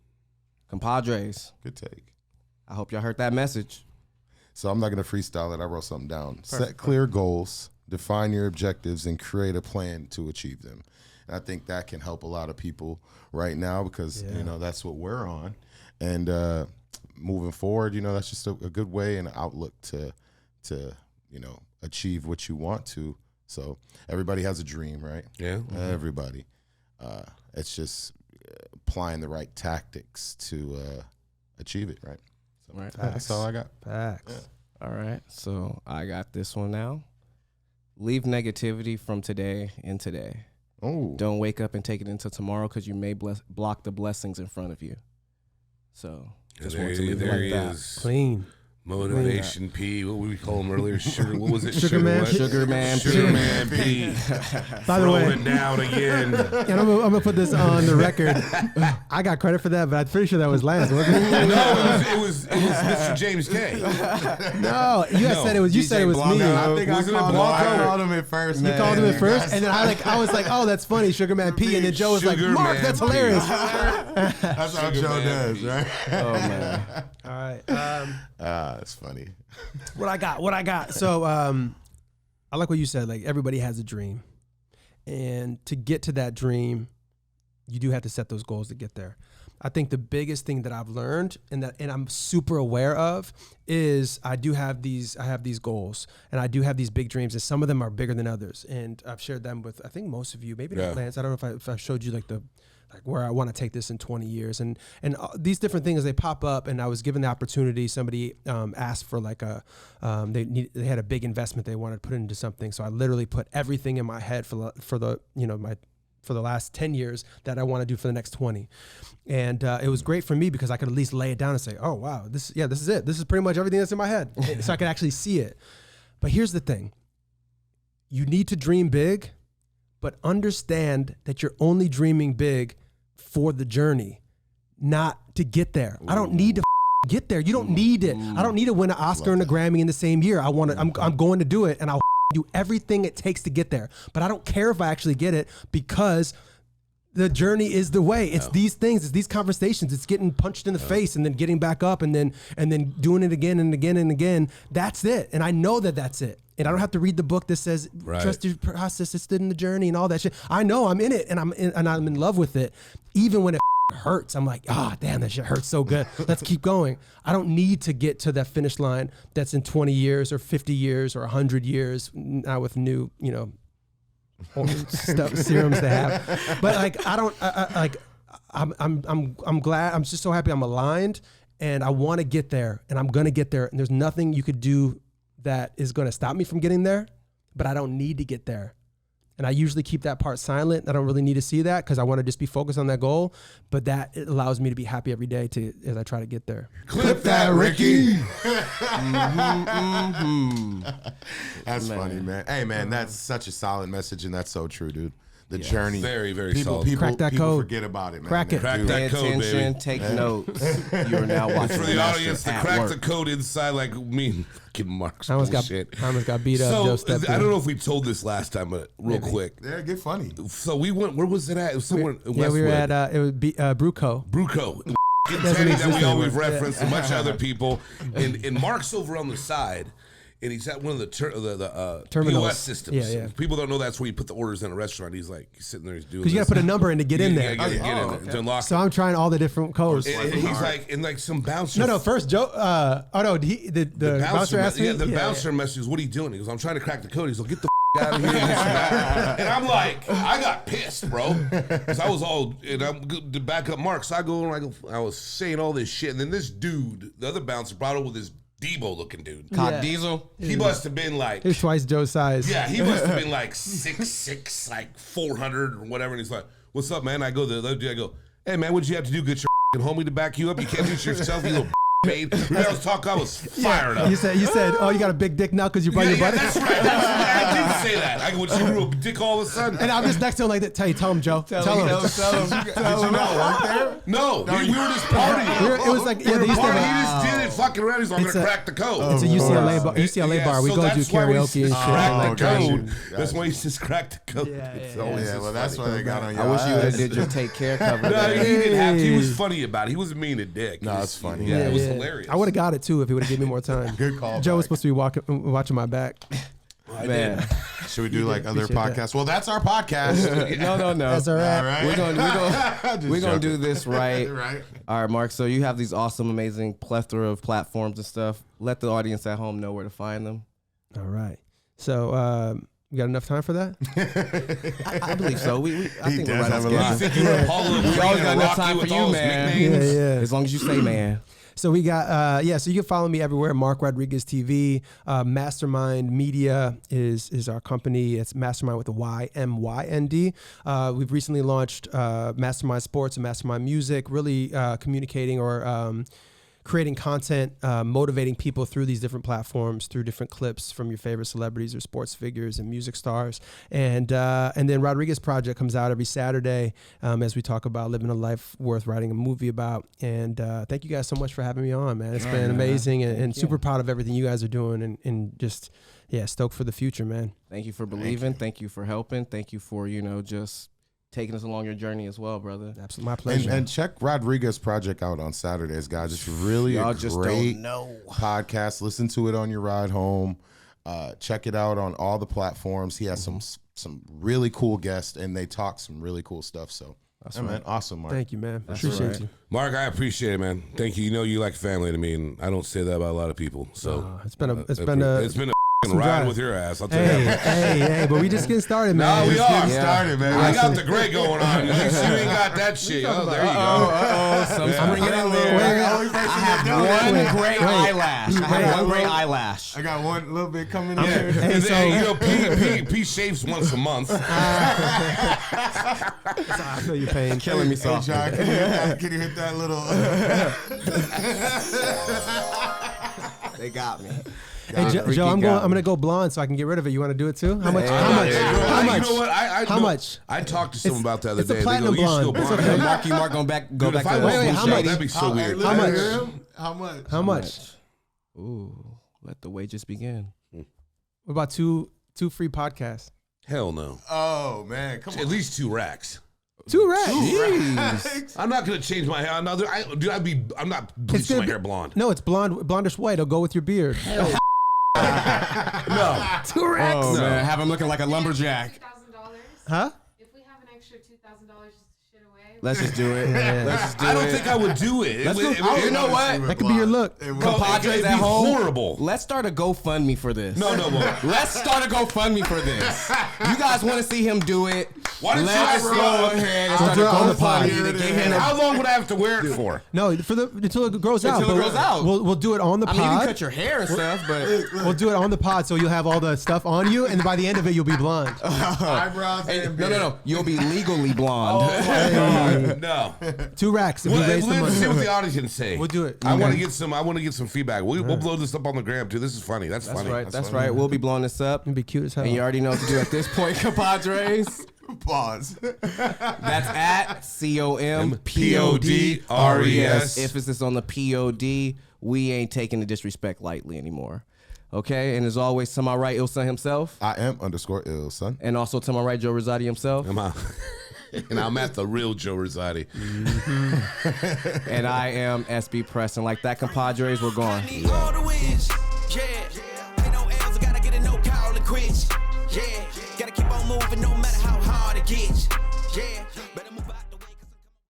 [SPEAKER 1] Compadres.
[SPEAKER 2] Good take.
[SPEAKER 1] I hope y'all heard that message.
[SPEAKER 2] So I'm not going to freestyle it. I wrote something down. Perfect. Set clear goals, define your objectives, and create a plan to achieve them. And I think that can help a lot of people right now because, that's what we're on. And moving forward, that's just a good way and an outlook to achieve what you want to. So everybody has a dream, right?
[SPEAKER 3] Yeah.
[SPEAKER 2] Everybody. It's just applying the right tactics to achieve it, right? So
[SPEAKER 1] right.
[SPEAKER 2] That's all I got.
[SPEAKER 4] Facts.
[SPEAKER 2] Yeah.
[SPEAKER 1] All right. So I got this one now. Leave negativity from today and today.
[SPEAKER 2] Oh.
[SPEAKER 1] Don't wake up and take it into tomorrow because you may block the blessings in front of you. So just want to leave it like that.
[SPEAKER 4] Clean.
[SPEAKER 3] Motivation P. What would we call him earlier? Sugar. What was it?
[SPEAKER 4] Sugar Man.
[SPEAKER 3] What?
[SPEAKER 1] Sugar Man.
[SPEAKER 3] Sugar Man P.
[SPEAKER 4] By the way,
[SPEAKER 3] Throwing down again.
[SPEAKER 4] And I'm gonna put this on the record. I got credit for that, but I'm pretty sure that was Lance, wasn't it?
[SPEAKER 3] No, it was Mr. James K.
[SPEAKER 4] No, you guys said it was. You said it was me.
[SPEAKER 2] I think I
[SPEAKER 3] Wasn't it
[SPEAKER 2] called
[SPEAKER 3] Blanco?
[SPEAKER 2] him at first.
[SPEAKER 4] You called him at first, and then I was like, "Oh, that's funny, Sugar Man P." And then Joe was like,
[SPEAKER 3] Sugar
[SPEAKER 4] "Mark,
[SPEAKER 3] Man
[SPEAKER 4] that's
[SPEAKER 3] P.
[SPEAKER 4] hilarious."
[SPEAKER 2] That's how
[SPEAKER 3] Sugar
[SPEAKER 2] Joe
[SPEAKER 3] Man
[SPEAKER 2] does,
[SPEAKER 3] P.
[SPEAKER 2] right?
[SPEAKER 1] Oh man.
[SPEAKER 4] All right.
[SPEAKER 2] It's funny.
[SPEAKER 4] What I got. So I like what you said. Like, everybody has a dream, and to get to that dream, you do have to set those goals to get there. I think the biggest thing that I've learned and I'm super aware of is I have these goals and I do have these big dreams, and some of them are bigger than others. And I've shared them with, I think, most of you, maybe not Lance. I don't know if I showed you like where I want to take this in 20 years. And these different things, they pop up, and I was given the opportunity. Somebody asked for like they had a big investment they wanted to put into something. So I literally put everything in my head for the last 10 years that I want to do for the next 20. And it was great for me because I could at least lay it down and say, oh, wow, this is it. This is pretty much everything that's in my head. So I could actually see it. But here's the thing. You need to dream big, but understand that you're only dreaming big for the journey, not to get there. I don't need to get there. You don't need it. I don't need to win an Oscar and a Grammy in the same year. I'm going to do it, and I'll do everything it takes to get there. But I don't care if I actually get it, because the journey is the way. It's these things. It's these conversations. It's getting punched in the face and then getting back up and then doing it again and again and again. That's it. And I know that that's it. And I don't have to read the book that says trust your process, it's in the journey and all that shit. I know I'm in it, and I'm in love with it. Even when it hurts, I'm like, damn, that shit hurts so good. Let's keep going. I don't need to get to that finish line that's in 20 years or 50 years or 100 years now with new, serums they have. But like, I'm glad. I'm just so happy I'm aligned, and I want to get there, and I'm going to get there. And there's nothing you could do that is going to stop me from getting there, but I don't need to get there. And I usually keep that part silent. I don't really need to see that because I want to just be focused on that goal. But that it allows me to be happy every day as I try to get there.
[SPEAKER 2] Clip that, Ricky. That's funny, man. Hey, man, that's such a solid message, and that's so true, dude. The journey.
[SPEAKER 3] Very, very solid.
[SPEAKER 2] People
[SPEAKER 4] Crack that code.
[SPEAKER 2] forget about it, man.
[SPEAKER 4] Crack it.
[SPEAKER 3] Crack
[SPEAKER 1] Pay
[SPEAKER 3] that code,
[SPEAKER 1] attention,
[SPEAKER 3] baby.
[SPEAKER 1] take notes. You are now watching
[SPEAKER 3] For the
[SPEAKER 1] Master
[SPEAKER 3] audience to
[SPEAKER 1] at
[SPEAKER 3] crack
[SPEAKER 1] work.
[SPEAKER 3] the code inside, like me and fucking Mark's
[SPEAKER 4] I almost
[SPEAKER 3] bullshit.
[SPEAKER 4] got beat up. Joe
[SPEAKER 3] So
[SPEAKER 4] stepped
[SPEAKER 3] I
[SPEAKER 4] in.
[SPEAKER 3] don't know if we told this last time, but real quick.
[SPEAKER 2] Yeah, get funny.
[SPEAKER 3] So we went. Where was it at? It was somewhere in Westwood.
[SPEAKER 4] we were at it would be Bruco.
[SPEAKER 3] Bruco.
[SPEAKER 4] Doesn't
[SPEAKER 3] Teddy
[SPEAKER 4] exist
[SPEAKER 3] that we always
[SPEAKER 4] anymore.
[SPEAKER 3] reference, a bunch of other people. And Mark's over on the side, and he's at one of the
[SPEAKER 4] Terminals.
[SPEAKER 3] POS systems.
[SPEAKER 4] Yeah.
[SPEAKER 3] People don't know that's where you put the orders in a restaurant. He's sitting there, he's doing.
[SPEAKER 4] Because you got to put a number in to get in there.
[SPEAKER 3] You gotta get in there to unlock.
[SPEAKER 4] So I'm trying all the different codes.
[SPEAKER 3] And he's like, and like some bouncer.
[SPEAKER 4] No. First, Joe. The bouncer asked me.
[SPEAKER 3] Yeah, the bouncer messages, "What are you doing?" He goes, "I'm trying to crack the code." He's like, "Get the out of here!" And I'm like, I got pissed, bro, because I was all, and I'm to back up Mark. So I go and I was saying all this shit, and then this dude, the other bouncer, brought over this Debo looking dude.
[SPEAKER 1] Cop Diesel.
[SPEAKER 3] He must have been like,
[SPEAKER 4] he's twice Joe's size.
[SPEAKER 3] Yeah, he must have been like 6'6", like 400 or whatever. And he's like, "What's up, man?" I go the other day. I go, "Hey, man, what'd you have to do? Get your homie to back you up? You can't do it yourself, you little." Remember I was talking, I was fired up.
[SPEAKER 4] You said, "Oh, you got a big dick now because you brought your brother."
[SPEAKER 3] That's right. I did say that. I go, "What, you grew a dick all of a sudden?"
[SPEAKER 4] And I'm just next to him like that. Tell him, Joe. Tell him.
[SPEAKER 2] Did you not work there?
[SPEAKER 3] No, we were just partying.
[SPEAKER 4] It was like,
[SPEAKER 3] we were partying. He just did it fucking around. He's like, "I'm going to crack the code."
[SPEAKER 4] It's a UCLA bar. We go do karaoke and shit.
[SPEAKER 3] Crack the code. That's why he just cracked the code.
[SPEAKER 2] Yeah, well, that's why they got on your
[SPEAKER 1] I wish you would have
[SPEAKER 2] ass.
[SPEAKER 1] did your take care cover.
[SPEAKER 3] No, he didn't have to. He was funny about it. He wasn't mean a dick.
[SPEAKER 2] No, it's funny.
[SPEAKER 3] Yeah, it was hilarious.
[SPEAKER 4] I would have got it too if he would have given me more time.
[SPEAKER 2] Good call.
[SPEAKER 4] Joe was supposed to be watching my back.
[SPEAKER 1] Man.
[SPEAKER 2] Should we do like other podcasts? Well, that's our podcast.
[SPEAKER 1] No.
[SPEAKER 4] That's all right.
[SPEAKER 1] We're gonna do this right.
[SPEAKER 2] Right.
[SPEAKER 1] All right, Mark. So you have these awesome, amazing plethora of platforms and stuff. Let the audience at home know where to find them.
[SPEAKER 4] All right. So we got enough time for that?
[SPEAKER 1] I believe so. I think we're right on
[SPEAKER 2] have a
[SPEAKER 1] schedule.
[SPEAKER 2] lot.
[SPEAKER 1] We always got enough time for you, man.
[SPEAKER 4] Yeah.
[SPEAKER 1] As long as you say, man.
[SPEAKER 4] So we got so you can follow me everywhere. Mark Rodriguez TV. Mastermynd Media is our company. It's Mastermind with a Y, MYND. We've recently launched Mastermind Sports and Mastermind Music, really communicating or creating content, motivating people through these different platforms, through different clips from your favorite celebrities or sports figures and music stars. And then Rodriguez Project comes out every Saturday as we talk about living a life worth writing a movie about. And thank you guys so much for having me on, man. It's been amazing and super proud of everything you guys are doing and just, stoked for the future, man.
[SPEAKER 1] Thank you for believing. Thank you for helping. Thank you for, just taking us along your journey as well, brother.
[SPEAKER 4] Absolutely, my pleasure.
[SPEAKER 2] And check Rodriguez Project out on Saturdays, guys. It's really
[SPEAKER 1] Y'all
[SPEAKER 2] a
[SPEAKER 1] just
[SPEAKER 2] great
[SPEAKER 1] don't know.
[SPEAKER 2] podcast. Listen to it on your ride home. Check it out on all the platforms. He has some really cool guests, and they talk some really cool stuff. So,
[SPEAKER 1] That's right.
[SPEAKER 2] man, awesome, Mark.
[SPEAKER 4] Thank you, man.
[SPEAKER 1] That's
[SPEAKER 4] Appreciate
[SPEAKER 1] right.
[SPEAKER 4] you.
[SPEAKER 3] Mark, I appreciate it, man. Thank you. You know you like family to me, and I don't say that about a lot of people. So
[SPEAKER 4] It's been a
[SPEAKER 3] ride
[SPEAKER 4] drive.
[SPEAKER 3] with your ass. I'll tell you that.
[SPEAKER 4] Hey, but we just getting started, man.
[SPEAKER 3] No, we are.
[SPEAKER 2] Getting started, man.
[SPEAKER 3] I got the gray going on. At least you ain't got that shit. Oh, there you go.
[SPEAKER 1] Bring it in there. I have one gray eyelash. I have one gray eyelash.
[SPEAKER 2] I got one little bit coming in.
[SPEAKER 4] Hey,
[SPEAKER 3] And
[SPEAKER 4] so
[SPEAKER 3] then, P shaves once a month.
[SPEAKER 4] I feel your pain.
[SPEAKER 1] Killing me
[SPEAKER 2] Hey,
[SPEAKER 1] soft.
[SPEAKER 2] John, can you hit that little?
[SPEAKER 1] They got me.
[SPEAKER 4] Hey, Joe, I'm gonna go blonde so I can get rid of it. You want to do it too? How much? How much? How much?
[SPEAKER 3] You know what?
[SPEAKER 4] How much?
[SPEAKER 3] I talked to someone about the other
[SPEAKER 4] it's a
[SPEAKER 3] day.
[SPEAKER 4] platinum
[SPEAKER 3] they go, "You should
[SPEAKER 4] blonde.
[SPEAKER 3] go
[SPEAKER 4] It's
[SPEAKER 3] blonde."
[SPEAKER 4] okay.
[SPEAKER 1] Mark go back
[SPEAKER 3] Dude, if I
[SPEAKER 1] to
[SPEAKER 3] was
[SPEAKER 1] the
[SPEAKER 4] wait,
[SPEAKER 3] blue
[SPEAKER 4] how
[SPEAKER 3] shade,
[SPEAKER 4] much?
[SPEAKER 3] that'd be so weird.
[SPEAKER 4] How much?
[SPEAKER 2] How much?
[SPEAKER 4] How much?
[SPEAKER 1] Ooh, let the wages begin.
[SPEAKER 4] What about two free podcasts?
[SPEAKER 3] Hell no.
[SPEAKER 2] Oh man, come on.
[SPEAKER 3] At least 2 racks.
[SPEAKER 4] 2 racks.
[SPEAKER 3] I'm not gonna change my hair. I'm not bleaching my hair blonde.
[SPEAKER 4] No, it's blondish white. It'll go with your beard.
[SPEAKER 3] No.
[SPEAKER 4] 2 racks.
[SPEAKER 1] Oh man, have him looking like a lumberjack.
[SPEAKER 6] $2,000.
[SPEAKER 4] Huh?
[SPEAKER 6] If we have an extra $2,000 just to shit away.
[SPEAKER 1] Let's just do it. Let's just do it.
[SPEAKER 3] I don't think I would do it.
[SPEAKER 1] Let's
[SPEAKER 3] It-
[SPEAKER 1] go-
[SPEAKER 3] it-
[SPEAKER 1] you know what?
[SPEAKER 4] That could be your look.
[SPEAKER 1] Compadres
[SPEAKER 3] it'd
[SPEAKER 1] at
[SPEAKER 3] be
[SPEAKER 1] home.
[SPEAKER 3] horrible.
[SPEAKER 1] Let's start a GoFundMe for this.
[SPEAKER 3] No.
[SPEAKER 1] Let's start a GoFundMe for this. You guys want to see him do it?
[SPEAKER 3] Why didn't
[SPEAKER 1] Let's
[SPEAKER 3] you
[SPEAKER 1] go ahead and start a
[SPEAKER 4] do it on the pod.
[SPEAKER 1] GoFundMe to get him.
[SPEAKER 3] And how long would I have to wear it for?
[SPEAKER 4] No, until it grows out.
[SPEAKER 1] Until it
[SPEAKER 4] But
[SPEAKER 1] grows out.
[SPEAKER 4] We'll do it on the
[SPEAKER 1] I
[SPEAKER 4] pod.
[SPEAKER 1] mean, you can cut your hair and stuff, but
[SPEAKER 4] We'll do it on the pod, so you'll have all the stuff on you, and by the end of it, you'll be blonde.
[SPEAKER 2] Eyebrows and
[SPEAKER 1] no. You'll be legally blonde.
[SPEAKER 3] No.
[SPEAKER 4] 2 racks if we raise the
[SPEAKER 3] Let's see what
[SPEAKER 4] money.
[SPEAKER 3] the audience can say.
[SPEAKER 4] We'll do it.
[SPEAKER 3] I want to get some feedback. We'll blow this up on the gram too. This is funny. That's
[SPEAKER 1] That's
[SPEAKER 3] funny.
[SPEAKER 1] right. That's right. We'll be blowing this up.
[SPEAKER 4] It'd be cute as hell.
[SPEAKER 1] And you already know what to do at this point, compadres.
[SPEAKER 2] Pause.
[SPEAKER 1] That's at COMPODRES.
[SPEAKER 3] PODRES.
[SPEAKER 1] Emphasis on the POD. We ain't taking the disrespect lightly anymore. Okay? And as always, to my right, Ilson himself.
[SPEAKER 2] I am _ill, son.
[SPEAKER 1] And also to my right, Joe Rosati himself.
[SPEAKER 3] And I'm at the real Joe Rosati.
[SPEAKER 1] And I am SB Preston. Like that, compadres, we're going.
[SPEAKER 5] I need all the wins. Yeah.